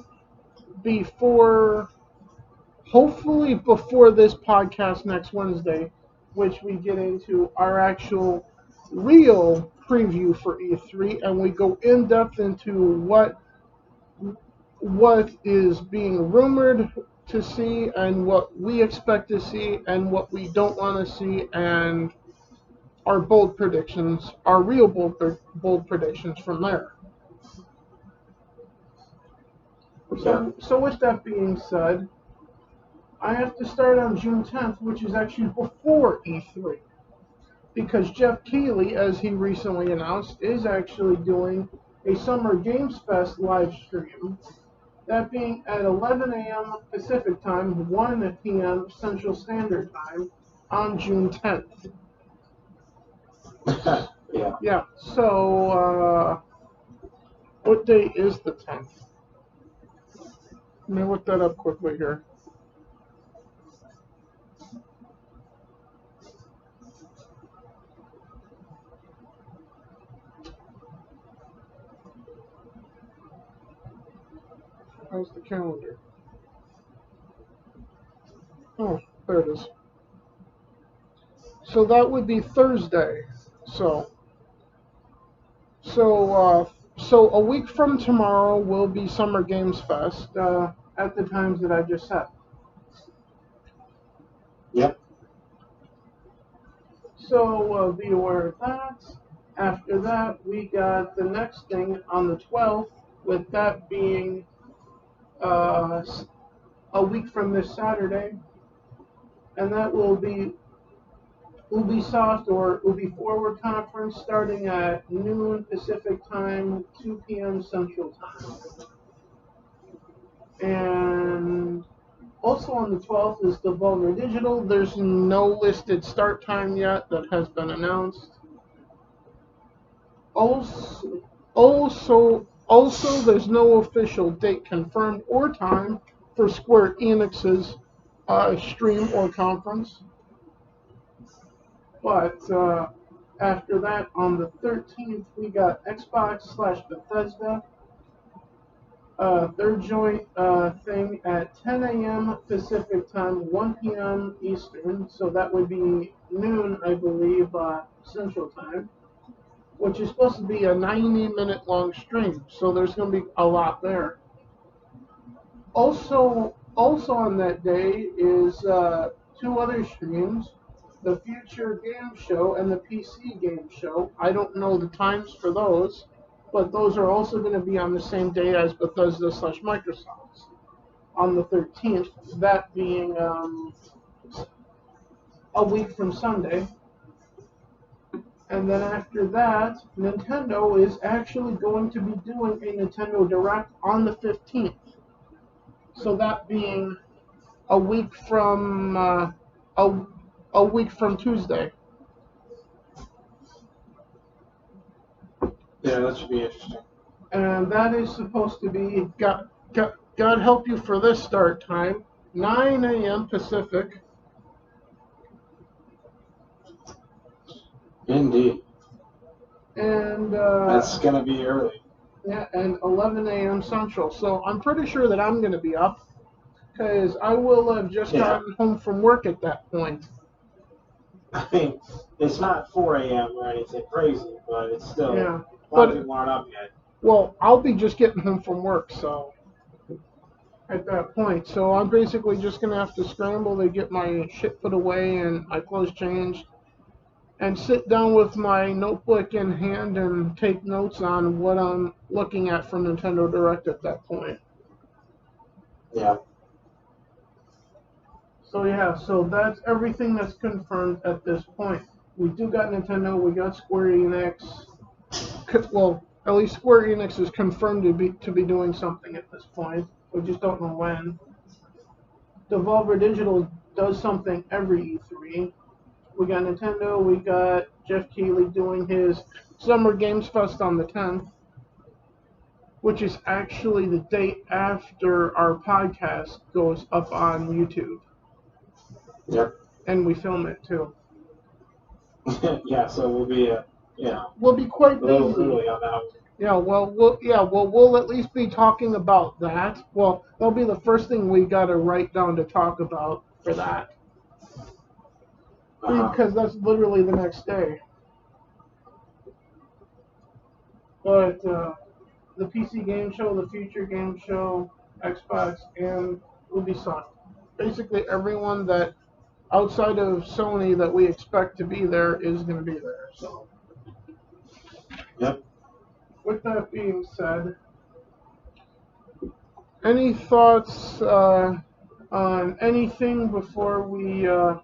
hopefully before this podcast next Wednesday, which we get into our actual real preview for E3, and we go in depth into what is being rumored to see and what we expect to see and what we don't want to see, and our bold predictions, our real bold predictions from there. So with that being said, I have to start on June 10th, which is actually before E3. Because Jeff Keighley, as he recently announced, is actually doing a Summer Games Fest live stream. That being at 11 a.m. Pacific Time, 1 p.m. Central Standard Time on June 10th. Yeah. Yeah, so what day is the 10th? Let me look that up quickly here. How's the calendar? Oh, there it is. So that would be Thursday. So a week from tomorrow will be Summer Games Fest at the times that I just said. Yep. So be aware of that. After that, we got the next thing on the 12th, with that being a week from this Saturday, and that will be Ubisoft or Ubi Forward Conference starting at noon Pacific Time, 2 p.m. Central Time. And also on the 12th is the Vulgar Digital. There's no listed start time yet that has been announced. Also, there's no official date confirmed or time for Square Enix's stream or conference. But after that, on the 13th, we got Xbox/Bethesda. Their joint thing at 10 a.m. Pacific Time, 1 p.m. Eastern. So that would be noon, I believe, Central Time, which is supposed to be a 90-minute long stream. So there's going to be a lot there. Also on that day is two other streams, the Future Game Show and the PC Game Show. I don't know the times for those, but those are also going to be on the same day as Bethesda/Microsoft's on the 13th, that being a week from Sunday. And then after that, Nintendo is actually going to be doing a Nintendo Direct on the 15th. So that being a week from a week from Tuesday. Yeah, that should be interesting. And that is supposed to be, God help you for this start time, 9 a.m. Pacific. Indeed. And that's gonna be early. Yeah, and 11 a.m. Central. So I'm pretty sure that I'm going to be up, because I will have just gotten home from work at that point. I mean, it's not 4 a.m. or anything crazy, but it's still, Yeah, a lot of people aren't up yet. Well, I'll be just getting home from work, so at that point. So I'm basically just going to have to scramble to get my shit put away and my clothes changed, and sit down with my notebook in hand and take notes on what I'm looking at from Nintendo Direct at that point. Yeah. So that's everything that's confirmed at this point. We do got Nintendo, we got Square Enix. Well, at least Square Enix is confirmed to be doing something at this point. We just don't know when. Devolver Digital does something every E3. We got Nintendo, we got Jeff Keighley doing his Summer Games Fest on the 10th, which is actually the day after our podcast goes up on YouTube. Yep. And we film it too. Yeah, so we'll be, we'll be quite busy. Early on that. We'll at least be talking about that. Well, that'll be the first thing we gotta write down to talk about for that. Because that's literally the next day. But the PC Game Show, the Future Game Show, Xbox, and Ubisoft. Basically everyone that outside of Sony that we expect to be there is going to be there. So. Yep. With that being said, any thoughts on anything before we go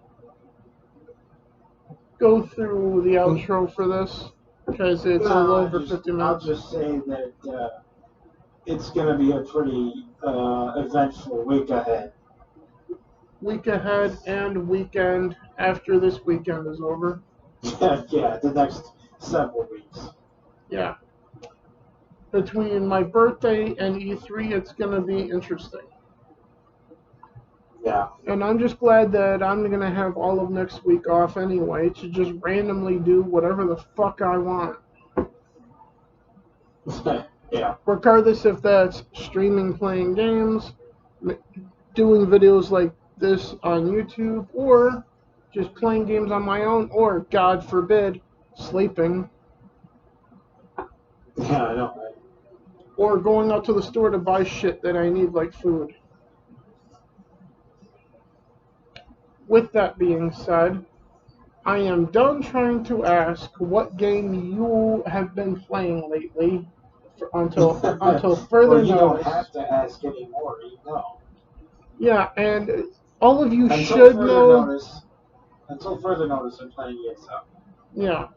through the outro for this? Because it's a little over 50 minutes. I'll just say that it's going to be a pretty eventful week ahead. Week ahead and weekend after this weekend is over. Yeah, the next several weeks. Yeah. Between my birthday and E3, it's going to be interesting. Yeah. And I'm just glad that I'm going to have all of next week off anyway to just randomly do whatever the fuck I want. Yeah. Regardless if that's streaming playing games, doing videos like this on YouTube, or just playing games on my own, or, God forbid, sleeping. Yeah, I know, right? Or going out to the store to buy shit that I need, like food. With that being said, I am done trying to ask what game you have been playing lately until further well, you notice. Don't have to ask anymore, you know. Yeah, and all of you should know. Until further notice, I'm playing it, so. Yeah.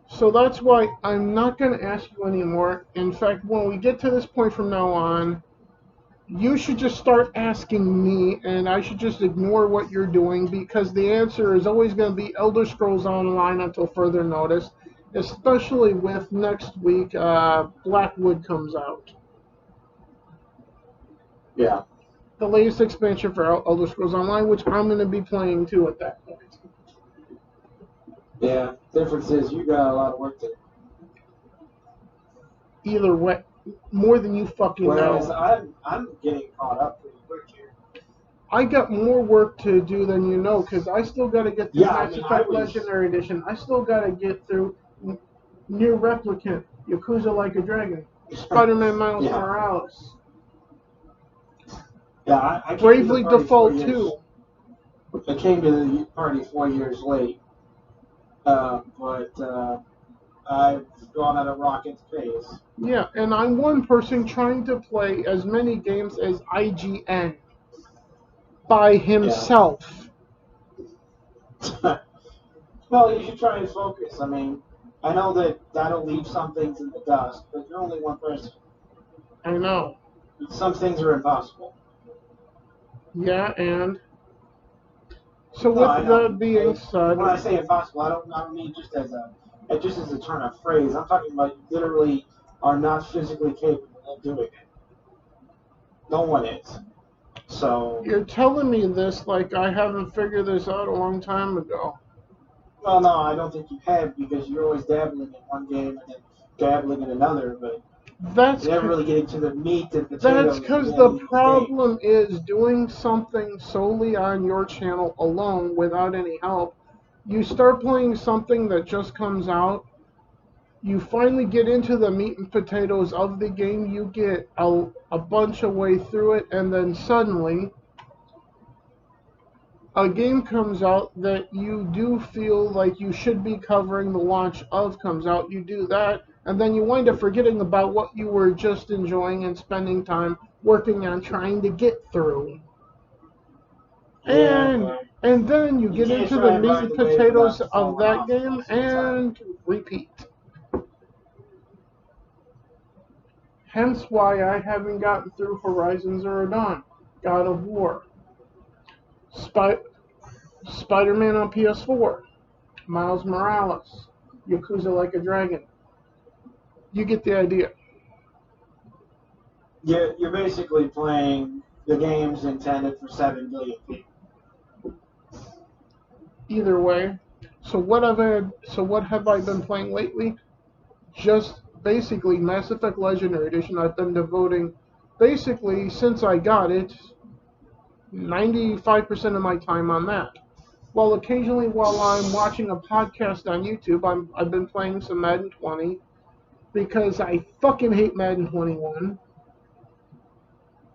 So that's why I'm not going to ask you anymore. In fact, when we get to this point from now on, you should just start asking me, and I should just ignore what you're doing, because the answer is always going to be Elder Scrolls Online until further notice, especially with next week, Blackwood comes out. Yeah. The latest expansion for Elder Scrolls Online, which I'm going to be playing too at that point. Yeah, difference is you got a lot of work to do. Either way, more than you fucking Whereas know. I'm getting caught up pretty quick here. I got more work to do than you know, because I still got to get through Mass Effect Legendary Edition. I still got to get through Near Replicant, Yakuza Like a Dragon, Spider-Man Miles Morales. Yeah, I Bravely Default 2. I came to the party 4 years late, but I've gone at a rocket pace. Yeah, and I'm one person trying to play as many games as IGN by himself. Yeah. Well, you should try and focus. I mean, I know that'll leave some things in the dust, but you're only one person. I know. Some things are impossible. Yeah, and so with that being said, when I say impossible, I don't mean just as a turn of phrase. I'm talking about you literally are not physically capable of doing it. No one is. So you're telling me this like I haven't figured this out a long time ago. Well, no, I don't think you have, because you're always dabbling in one game and then dabbling in another, but you're never really getting to the meat and potatoes. That's because the problem is doing something solely on your channel alone without any help. You start playing something that just comes out, you finally get into the meat and potatoes of the game, you get a bunch of way through it, and then suddenly a game comes out that you do feel like you should be covering the launch of comes out. You do that, and then you wind up forgetting about what you were just enjoying and spending time working on trying to get through. And then you get can't into try the and meat ride and the wave potatoes without the of falling that off game most of the time. and repeat. Hence why I haven't gotten through Horizon Zero Dawn, God of War, Spider-Man on PS4, Miles Morales, Yakuza Like a Dragon. You get the idea. You're basically playing the games intended for 7 billion people. Either way. So what have I been playing lately? Just basically Mass Effect Legendary Edition. I've been devoting basically since I got it 95% of my time on that. Well, occasionally while I'm watching a podcast on YouTube, I've been playing some Madden 20 because I fucking hate Madden 21,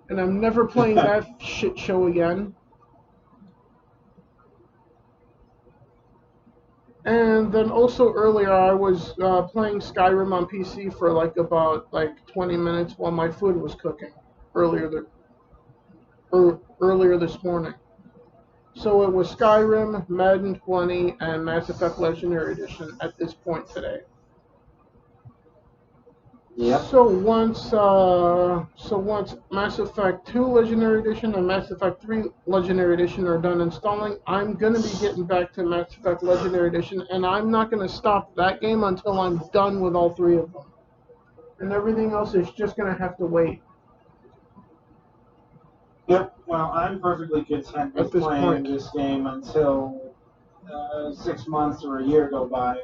and I'm never playing that shit show again. And then also earlier I was playing Skyrim on PC for about 20 minutes while my food was cooking earlier this morning. So it was Skyrim, Madden 20, and Mass Effect Legendary Edition at this point today. Yep. So once Mass Effect 2 Legendary Edition and Mass Effect 3 Legendary Edition are done installing, I'm gonna be getting back to Mass Effect Legendary Edition, and I'm not gonna stop that game until I'm done with all three of them. And everything else is just gonna have to wait. Yep. Well, I'm perfectly content with playing this game until 6 months or a year go by,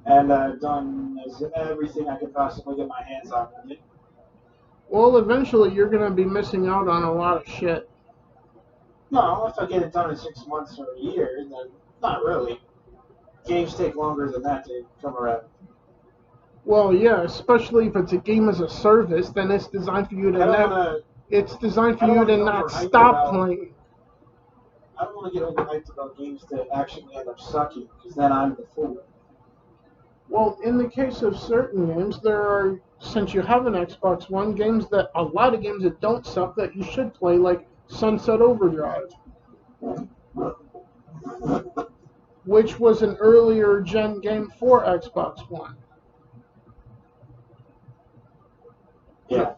and I've done everything I could possibly get my hands on with it. Well, eventually you're gonna be missing out on a lot of shit. No, if I get it done in 6 months or a year, then not really. Games take longer than that to come around. Well, yeah, especially if it's a game as a service, then it's designed for you to not stop playing. I don't want to get overhyped about games that actually end up sucking, because then I'm the fool. Well, in the case of certain games, since you have an Xbox One, a lot of games that don't suck that you should play, like Sunset Overdrive, which was an earlier gen game for Xbox One. Yeah.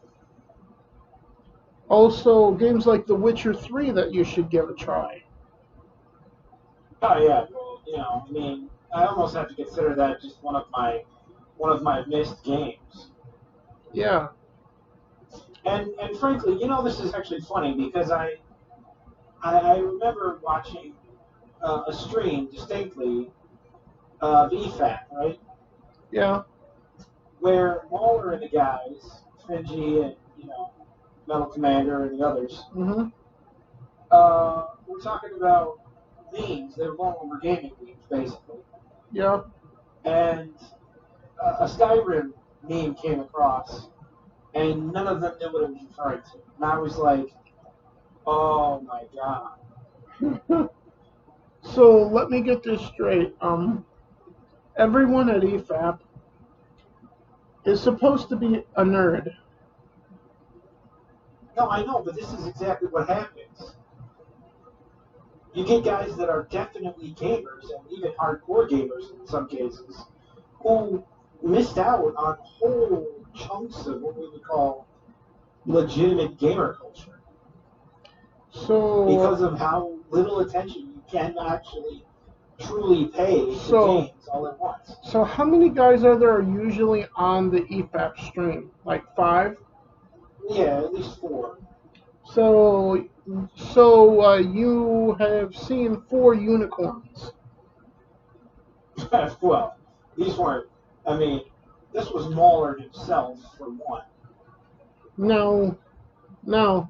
Also, games like The Witcher 3 that you should give a try. Oh yeah, well, I mean, I almost have to consider that just one of my missed games. Yeah. And frankly, this is actually funny because I remember watching a stream distinctly of EFAP, right? Yeah. Where Mauler and the guys, Finji and Metal Commander and the others, Mm-hmm. we're talking about memes. They're long over gaming memes, basically. Yeah. And a Skyrim meme came across, and none of them knew what it was referring to. And I was like, oh my god. So let me get this straight. Everyone at EFAP is supposed to be a nerd. No, I know, but this is exactly what happens. You get guys that are definitely gamers, and even hardcore gamers in some cases, who missed out on whole chunks of what we would call legitimate gamer culture. So because of how little attention you can actually truly pay to games all at once. So how many guys are there usually on the EFAP stream? Like 5? Yeah, at least 4. So you have seen 4 unicorns. Well, these weren't. I mean, this was Mauler himself for one. No,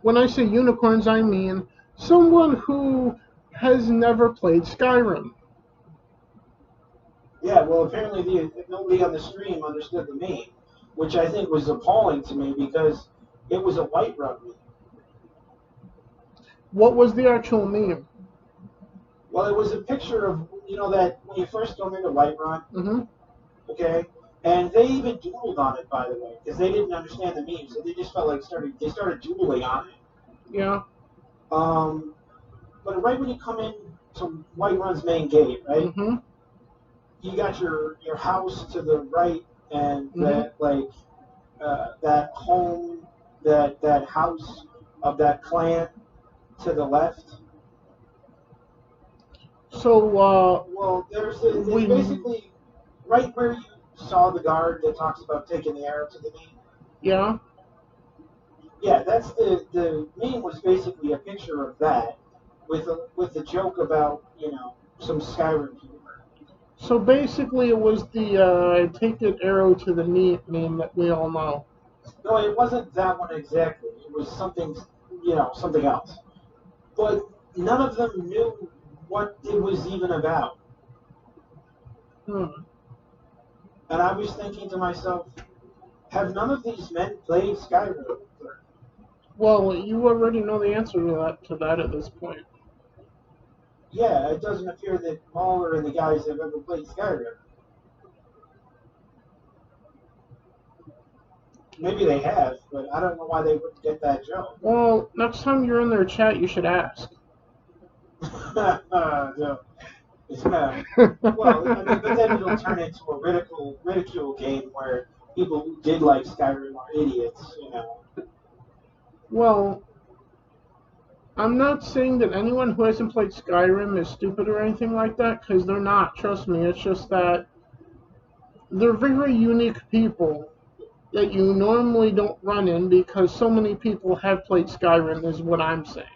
when I say unicorns, I mean someone who has never played Skyrim. Yeah, well, apparently nobody on the stream understood the meme, which I think was appalling to me because it was a Whiterun meme. What was the actual meme? Well, it was a picture of, that when you first come into Whiterun, mm-hmm. Okay, and they even doodled on it, by the way, because they didn't understand the meme, so they just felt like they started doodling on it. Yeah. but right when you come in to Whiterun's main gate, right? Mm-hmm. You got your house to the right, and Mm-hmm. that home, that house of that clan to the left. So, Well, it's basically right where you saw the guard that talks about taking the arrow to the knee. yeah. Yeah, that's the meme was basically a picture of that with a joke about some Skyrim humor. So basically, it was the take an arrow to the knee meme that we all know. No, it wasn't that one exactly. It was something else. But none of them knew what it was even about. Hmm. And I was thinking to myself, have none of these men played Skyrim? Well, you already know the answer to that at this point. Yeah, it doesn't appear that Mahler and the guys have ever played Skyrim. Maybe they have, but I don't know why they wouldn't get that joke. Well, next time you're in their chat, you should ask. No. Well, I mean, but then it'll turn into a ridicule game where people who did like Skyrim are idiots. Well, I'm not saying that anyone who hasn't played Skyrim is stupid or anything like that, because they're not. Trust me. It's just that they're very unique people that you normally don't run in because so many people have played Skyrim, is what I'm saying.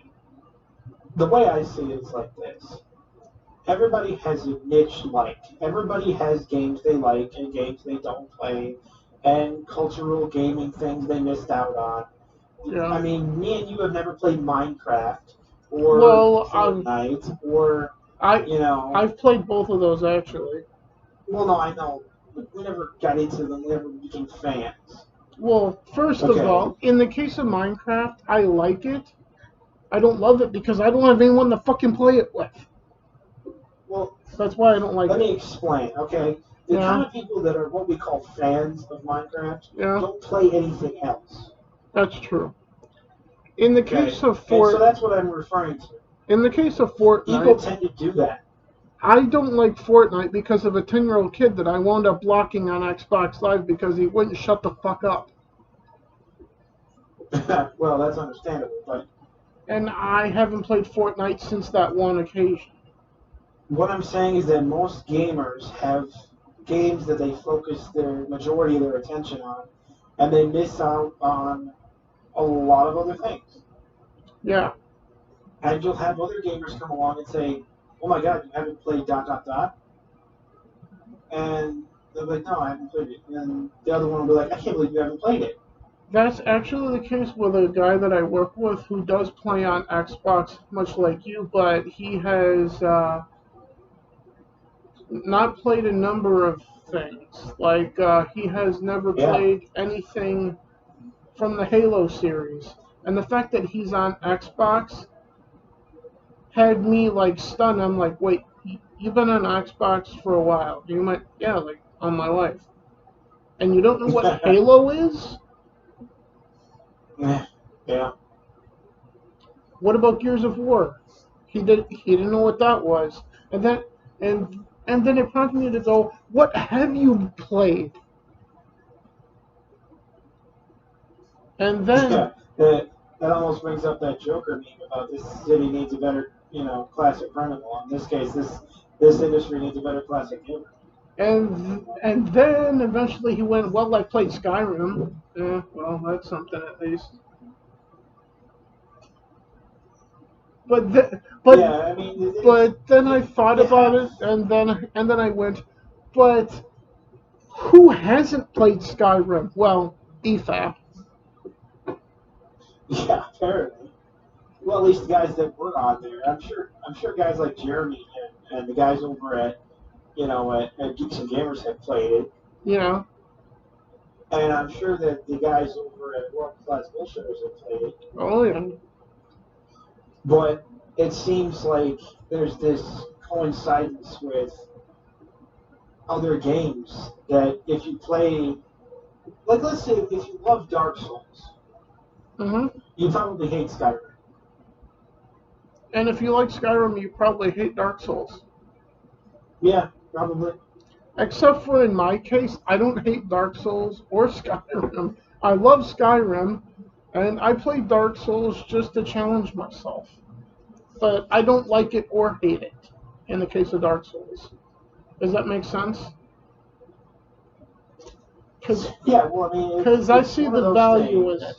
The way I see it is like this. Everybody has a niche like. Everybody has games they like and games they don't play, and cultural gaming things they missed out on. I Yeah. mean, me and you have never played Minecraft or Well, Fortnite or, I you know, I've played both of those actually. well, no, I know. We never got into them. We never became fans. Well, first of Okay. all, in the case of Minecraft, I like it. I don't love it because I don't have anyone to fucking play it with. Well, That's why I don't like let it. me explain, okay? The Yeah. kind of people that are what we call fans of Minecraft Yeah. don't play anything else. That's true. In the Okay? case of And so that's what I'm referring to. in the case of People Fortnite, tend to do that. I don't like Fortnite because of a 10-year-old kid that I wound up blocking on Xbox Live because he wouldn't shut the fuck up. Well, that's understandable, but And I haven't played Fortnite since that one occasion. what I'm saying is that most gamers have games that they focus their majority of their attention on, and they miss out on a lot of other things. Yeah. And you'll have other gamers come along and say, "Oh my God, you haven't played dot dot dot," and they're like, "No, I haven't played it." And then the other one will be like, "I can't believe you haven't played it." That's actually the case with a guy that I work with who does play on Xbox, much like you, but he has not played a number of things. Like, he has never Yeah, played anything from the Halo series. And the fact that he's on Xbox had me, like, stunned. I'm like, wait, you've been on Xbox for a while. You might, yeah, like, all my life. And you don't know what Halo is? yeah. What about Gears of War? He didn't know what that was. And then and then it prompted me to go, what have you played? And then Yeah, that almost brings up that Joker meme about this city needs a better, classic criminal. In this case, this industry needs a better classic gamer. and then eventually he went, well, I played Skyrim. Well, that's something at least. But Yeah, I mean, but then I you, thought you about have, it, and then I went, but who hasn't played Skyrim? Well, EFAP. yeah, apparently. Well, at least the guys that were on there. I'm sure guys like Jeremy and the guys over at Geeks and Gamers have played it, You know. and I'm sure that the guys over at World Class Bullshitters have played it. Oh yeah. But it seems like there's this coincidence with other games that if you play, like let's say if you love Dark Souls, Mhm. you probably hate Skyrim. And if you like Skyrim, you probably hate Dark Souls. Yeah, probably. Except for in my case, I don't hate Dark Souls or Skyrim. I love Skyrim, and I play Dark Souls just to challenge myself. But I don't like it or hate it in the case of Dark Souls. Does that make sense? Yeah, well, I mean, Because I see the value in it.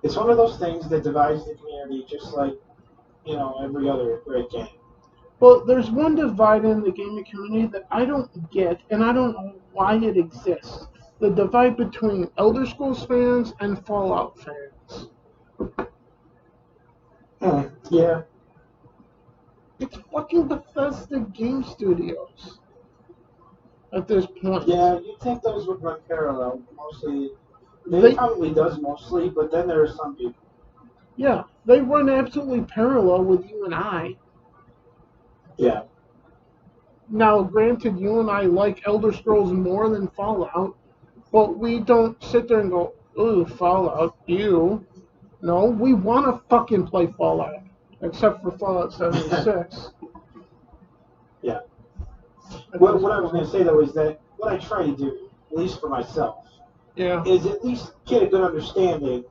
It's one of those things that divides the community, just like, every other great game. Well, there's one divide in the gaming community that I don't get, and I don't know why it exists. The divide between Elder Scrolls fans and Fallout fans. Yeah. It's fucking Bethesda Game Studios at this point. Yeah, you'd think those would run parallel, mostly. They probably does mostly, but then there are some people. Yeah, they run absolutely parallel with you and I. Yeah. Now, granted, you and I like Elder Scrolls more than Fallout, but we don't sit there and go, ooh, Fallout, ew. No, we want to fucking play Fallout, except for Fallout 76. Yeah. What I was going to say, though, is that what I try to do, at least for myself, is at least get a good understanding.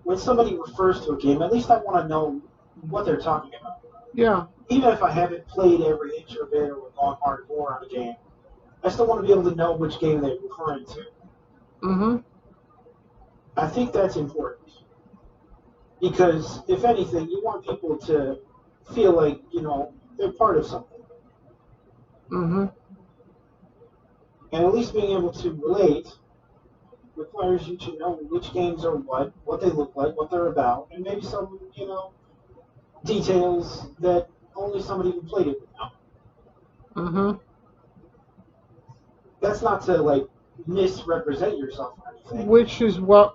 When somebody refers to a game, at least I want to know what they're talking about. Yeah. Even if I haven't played every inch of it or gone hardcore on a game, I still want to be able to know which game they're referring to. Mm-hmm. I think that's important. Because, if anything, you want people to feel like, they're part of something. Mm-hmm. And at least being able to relate requires you to know which games are what they look like, what they're about, and maybe some, details that only somebody who played it would know. Mm-hmm. That's not to, misrepresent yourself or anything.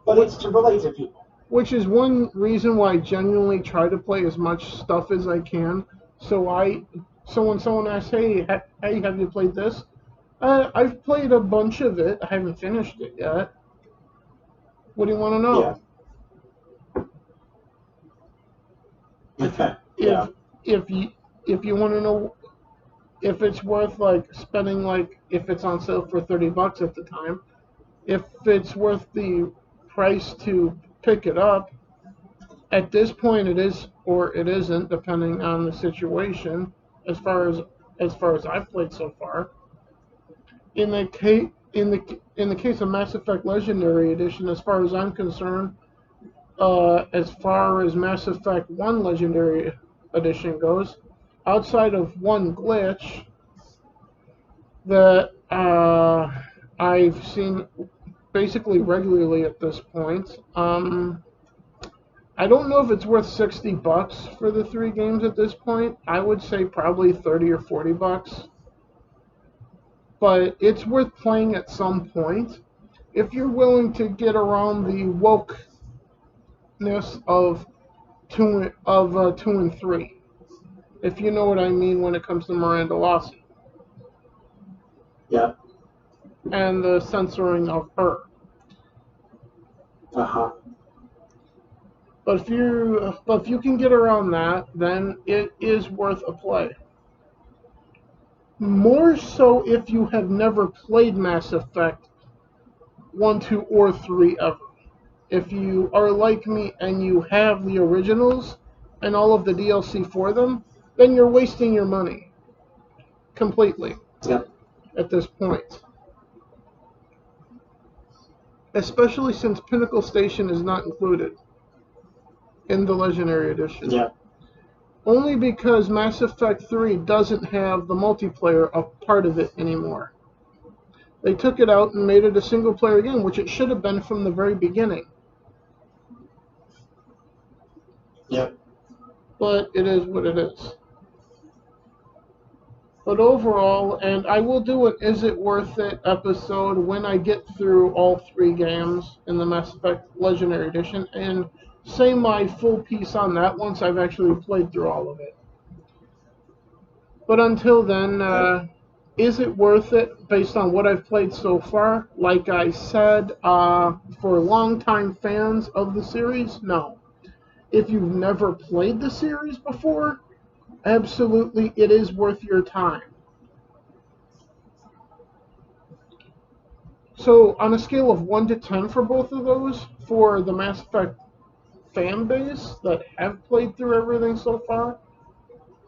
But it's to relate to people. Which is one reason why I genuinely try to play as much stuff as I can. So when someone asks, hey, have you played this? I've played a bunch of it. I haven't finished it yet. What do you want to know? Yeah. If you want to know if it's worth spending if it's on sale for $30 at the time, if it's worth the price to pick it up, at this point it is or it isn't, depending on the situation. As far as I've played so far, in the case of Mass Effect Legendary Edition, as far as I'm concerned, as far as Mass Effect 1 Legendary Edition goes, outside of one glitch that I've seen basically regularly at this point, I don't know if it's worth $60 for the 3 games at this point. I would say probably $30 or $40. But it's worth playing at some point if you're willing to get around the wokeness of 2 and 3. If you know what I mean when it comes to Miranda Lawson. Yeah. And the censoring of her. Uh-huh. But if you can get around that, then it is worth a play. More so if you have never played Mass Effect 1, 2, or 3 ever. If you are like me and you have the originals and all of the DLC for them, then you're wasting your money completely. Yep. At this point. Especially since Pinnacle Station is not included in the Legendary Edition. Yeah. Only because Mass Effect 3 doesn't have the multiplayer a part of it anymore. They took it out and made it a single-player game, which it should have been from the very beginning. Yep. But it is what it is. But overall, and I will do an Is It Worth It episode when I get through all 3 games in the Mass Effect Legendary Edition, and say my full piece on that once I've actually played through all of it. But until then, is it worth it based on what I've played so far? Like I said, for longtime fans of the series, no. if you've never played the series before, absolutely it is worth your time. So, on a scale of 1 to 10 for both of those, for the Mass Effect fan base that have played through everything so far,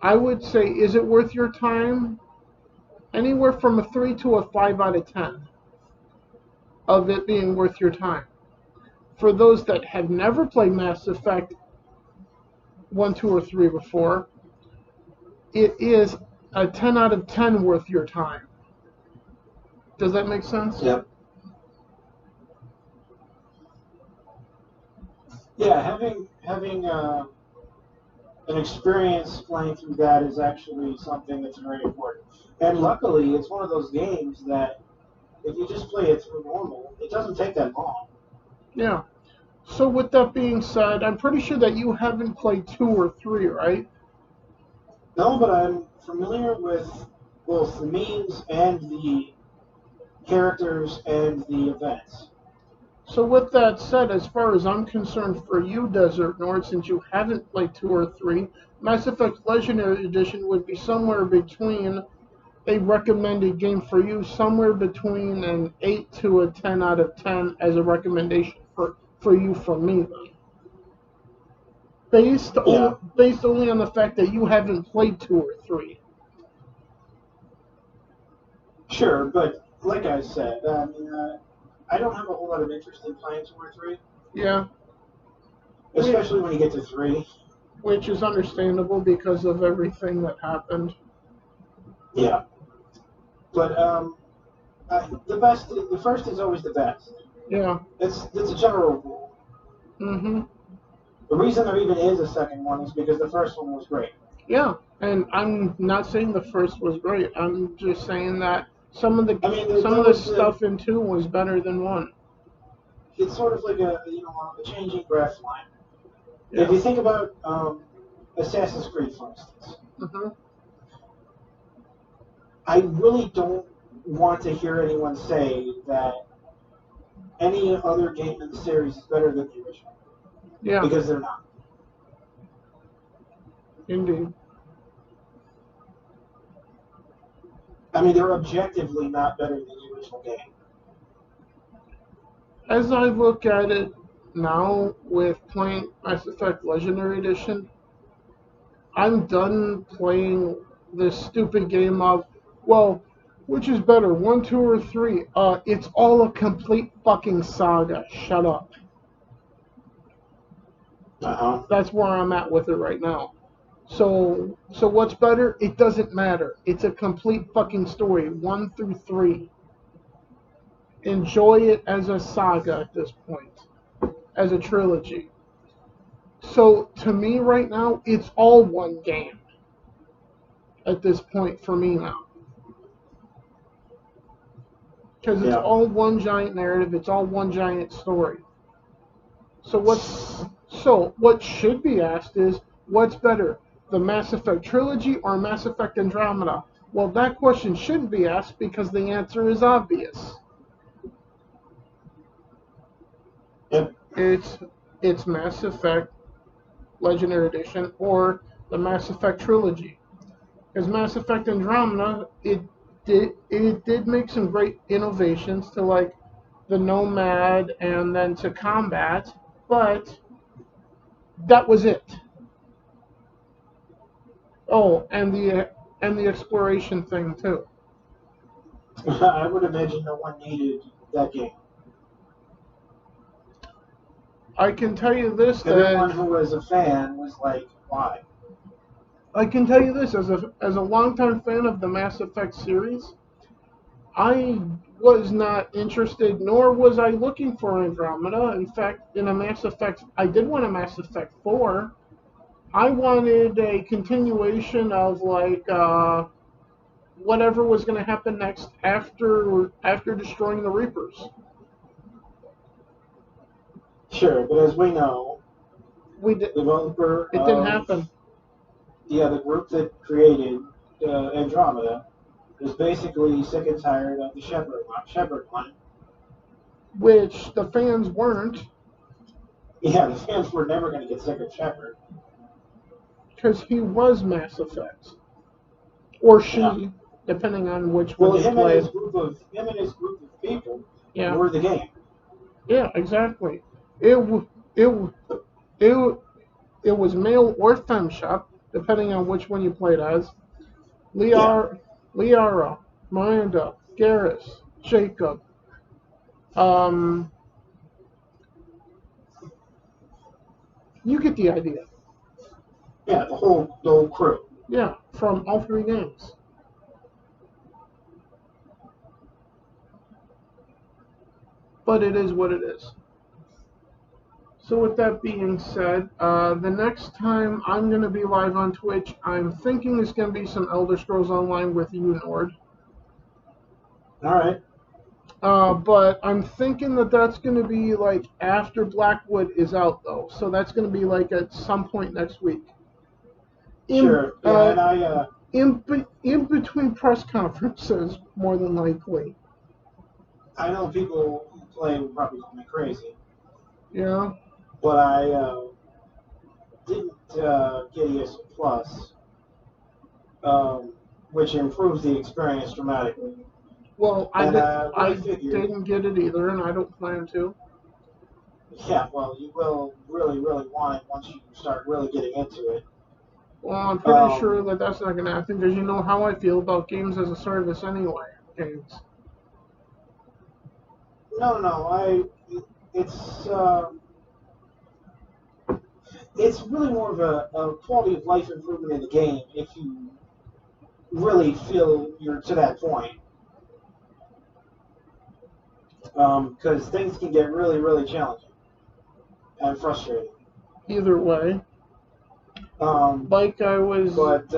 I would say, is it worth your time? Anywhere from a 3 to a 5 out of 10 of it being worth your time. For those that have never played Mass Effect 1, 2, or 3 before, it is a 10 out of 10 worth your time. Does that make sense? Yep. Yeah, having an experience playing through that is actually something that's very important. And luckily, it's one of those games that if you just play it through normal, it doesn't take that long. Yeah. So with that being said, I'm pretty sure that you haven't played 2 or 3, right? No, but I'm familiar with both the memes and the characters and the events. So with that said, as far as I'm concerned for you, Desert Nord, since you haven't played 2 or 3, Mass Effect Legendary Edition would be somewhere between a recommended game for you, somewhere between an 8 to a 10 out of 10 as a recommendation for you from me, then. Based only on the fact that you haven't played 2 or 3. Sure, but like I said, I don't have a whole lot of interest in playing 2 or 3. Yeah. Especially when you get to 3. Which is understandable because of everything that happened. Yeah. But the first is always the best. Yeah. That's a general rule. Mm-hmm. The reason there even is a second one is because the first one was great. Yeah, and I'm not saying the first was great. I'm just saying that some of the stuff in 2 was better than 1. It's sort of like a changing breath line. Yeah. If you think about Assassin's Creed, for instance, Mm-hmm. I really don't want to hear anyone say that any other game in the series is better than the original. Yeah. Because they're not. Indeed. I mean, they're objectively not better than the original game. As I look at it now with playing Mass Effect Legendary Edition, I'm done playing this stupid game of, well, which is better, 1, 2, or 3? It's all a complete fucking saga. Shut up. Uh-huh. That's where I'm at with it right now. So what's better? It doesn't matter. It's a complete fucking story, 1 through 3. Enjoy it as a saga at this point, as a trilogy. So to me right now, it's all one game at this point for me now. Because it's all one giant narrative, it's all one giant story. So what should be asked is, what's better, the Mass Effect trilogy or Mass Effect Andromeda? Well, that question shouldn't be asked because the answer is obvious. Yep. It's Mass Effect Legendary Edition or the Mass Effect trilogy. Because Mass Effect Andromeda, it did make some great innovations to like the Nomad and then to combat, but that was it. Oh, and the exploration thing too. I would imagine no one needed that game. I can tell you this, everyone who was a fan was like, why? I can tell you this, as a longtime fan of the Mass Effect series, I was not interested, nor was I looking for Andromeda. In fact, in a Mass Effect, I did want a Mass Effect 4. I wanted a continuation of like whatever was going to happen next after destroying the Reapers. Sure, but as we know, It didn't happen. Yeah, the group that created Andromeda was basically sick and tired of the Shepard line. Which the fans weren't. Yeah, the fans were never going to get sick of Shepard. Because he was Mass Effect. Or she, Yeah. depending on which Well, one you him and played. his group of people Yeah. were the game. Yeah, exactly. It w- it w- it w- it was male or femme shop, depending on which one you played as. Yeah. Liara, Miranda, Garrus, Jacob. Um, you get the idea. Yeah, the whole crew. Yeah, from all three games. But it is what it is. So with that being said, the next time I'm going to be live on Twitch, I'm thinking it's going to be some Elder Scrolls Online with you, Nord. All right. But I'm thinking that that's going to be like after Blackwood is out, though. So that's going to be like at some point next week. Sure. Yeah, and I In between press conferences, more than likely. know people who play will probably call me crazy, Yeah. but I didn't get ESO Plus, which improves the experience dramatically. Well, And what I I figured, didn't get it either, and I don't plan to. yeah, well, you will really, really want it once you start really getting into it. Well, I'm pretty sure that that's not going to happen because you know how I feel about games as a service anyway. Games. No, it's it's really more of a quality of life improvement in the game if you really feel you're to that point. Because things can get really, really challenging and frustrating. Either way, Um, like I was, but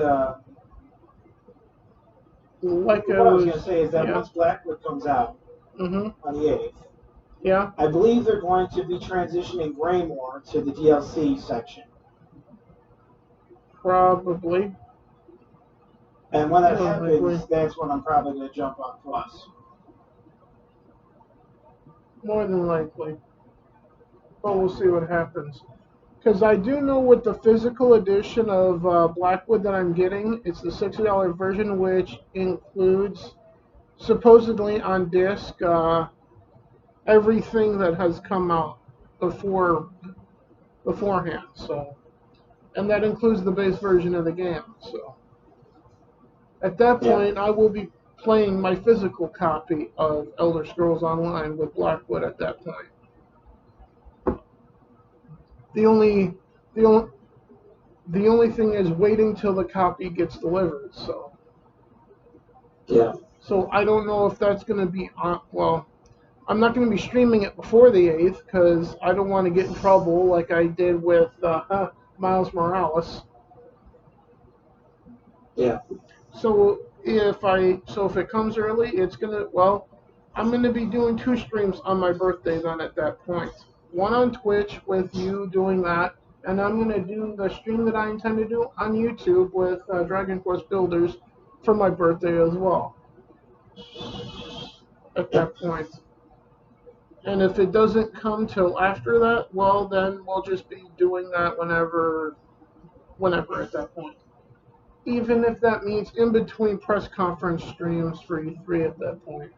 like I what I was was, going to say is that yeah. once Blackwood comes out Mhm. on the 8th, Yeah. I believe they're going to be transitioning Greymore to the DLC section. Probably. And when that More than likely. happens, that's when I'm probably going to jump on Plus. More than likely. But we'll see what happens. Because I do know with the physical edition of Blackwood that I'm getting, it's the $60 version, which includes supposedly on disc everything that has come out beforehand. So, and that includes the base version of the game. So, at that Yeah. point, I will be playing my physical copy of Elder Scrolls Online with Blackwood at that point. The only the only the only thing is waiting till the copy gets delivered. So Yeah. so I don't know if that's going to be on. Well, I'm not going to be streaming it before the 8th because I don't want to get in trouble like I did with Miles Morales. Yeah. So if it comes early, it's gonna I'm gonna be doing 2 streams on my birthday then at that point. One on Twitch with you doing that, and I'm gonna do the stream that I intend to do on YouTube with Dragon Quest Builders for my birthday as well. At Yep. that point. And if it doesn't come till after that, well then we'll just be doing that whenever at that point. Even if that means in between press conference streams for E3 at that point.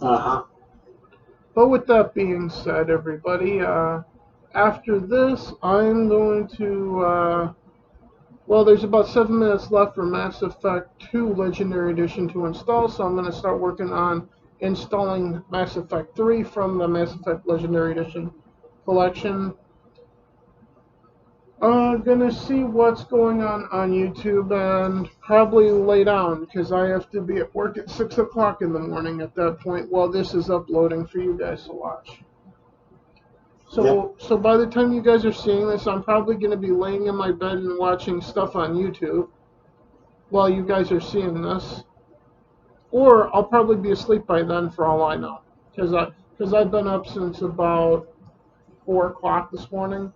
Uh-huh. But with that being said, everybody, after this, I'm going to. There's about 7 minutes left for Mass Effect 2 Legendary Edition to install, so I'm going to start working on installing Mass Effect 3 from the Mass Effect Legendary Edition collection. Gonna see what's going on YouTube and probably lay down because I have to be at work at 6 o'clock in the morning at that point while this is uploading for you guys to watch. So by the time you guys are seeing this, I'm probably gonna be laying in my bed and watching stuff on YouTube while you guys are seeing this, or I'll probably be asleep by then for all I know, because I've been up since about 4 o'clock this morning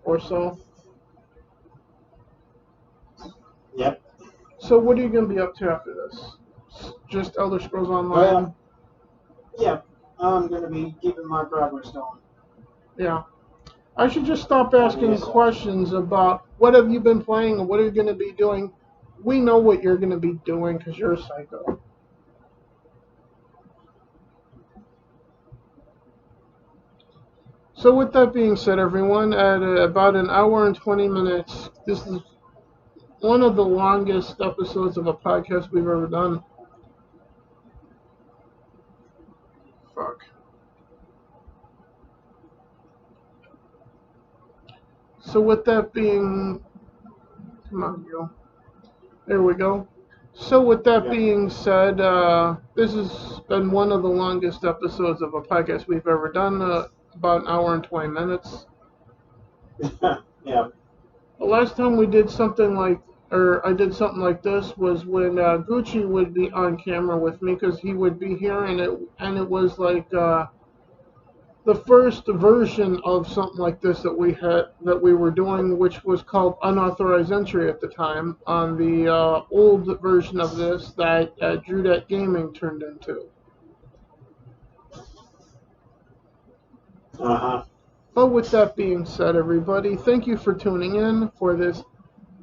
or so. Yep. So what are you going to be up to after this? Just Elder Scrolls Online? Yeah. I'm going to be keeping my progress going. Yeah. I should just stop asking questions about what have you been playing and what are you going to be doing. We know what you're going to be doing because you're a psycho. So with that being said, everyone, at about an hour and 20 minutes, this is one of the longest episodes of a podcast we've ever done. Fuck. So with that being... Come on, Gil. There we go. So with that being said, this has been one of the longest episodes of a podcast we've ever done, about an hour and 20 minutes. Yeah. The last time we did something like, or I did something like this was when Gucci would be on camera with me because he would be here, and it was like the first version of something like this that we were doing, which was called unauthorized entry at the time on the old version of this that Drew Dat Gaming turned into. But with that being said, everybody, thank you for tuning in for this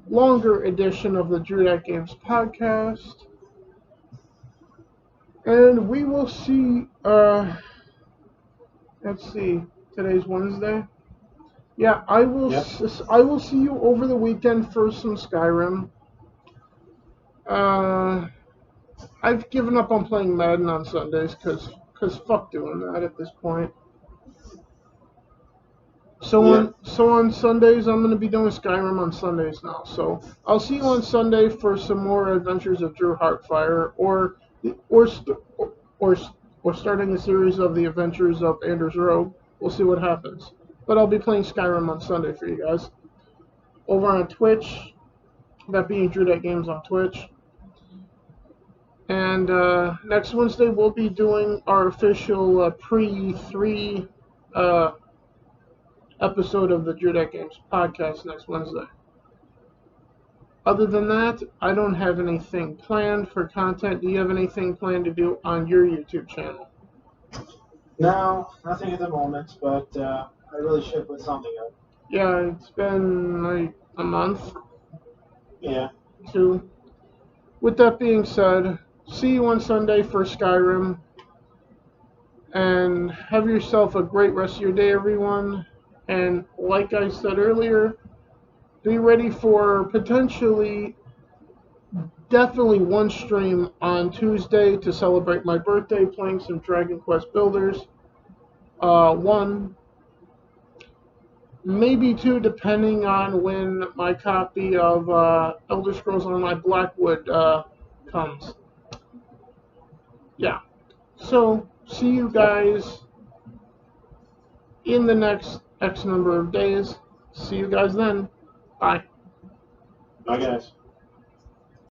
longer edition of the Drew Dat Games podcast. And we will see, let's see, today's Wednesday. Yeah, I will see you over the weekend for some Skyrim. I've given up on playing Madden on Sundays because fuck doing that at this point. So on Sundays, I'm going to be doing Skyrim on Sundays now. So I'll see you on Sunday for some more Adventures of Drew Heartfire, or starting a series of the Adventures of Anders Rogue. We'll see what happens. But I'll be playing Skyrim on Sunday for you guys. Over on Twitch, that being Drew Dat Games on Twitch. And next Wednesday, we'll be doing our official pre-3 episode of the Drew Dat Games podcast next Wednesday. Other than that, I don't have anything planned for content. Do you have anything planned to do on your YouTube channel? No, nothing at the moment, but I really should put something up. Yeah, it's been like a month. Yeah. 2. With that being said, see you on Sunday for Skyrim. And have yourself a great rest of your day, everyone. And like I said earlier, be ready for definitely one stream on Tuesday to celebrate my birthday, playing some Dragon Quest Builders. 1, maybe 2, depending on when my copy of Elder Scrolls Online Blackwood comes. Yeah. So, see you guys in the next X number of days. See you guys then. Bye. Bye, guys.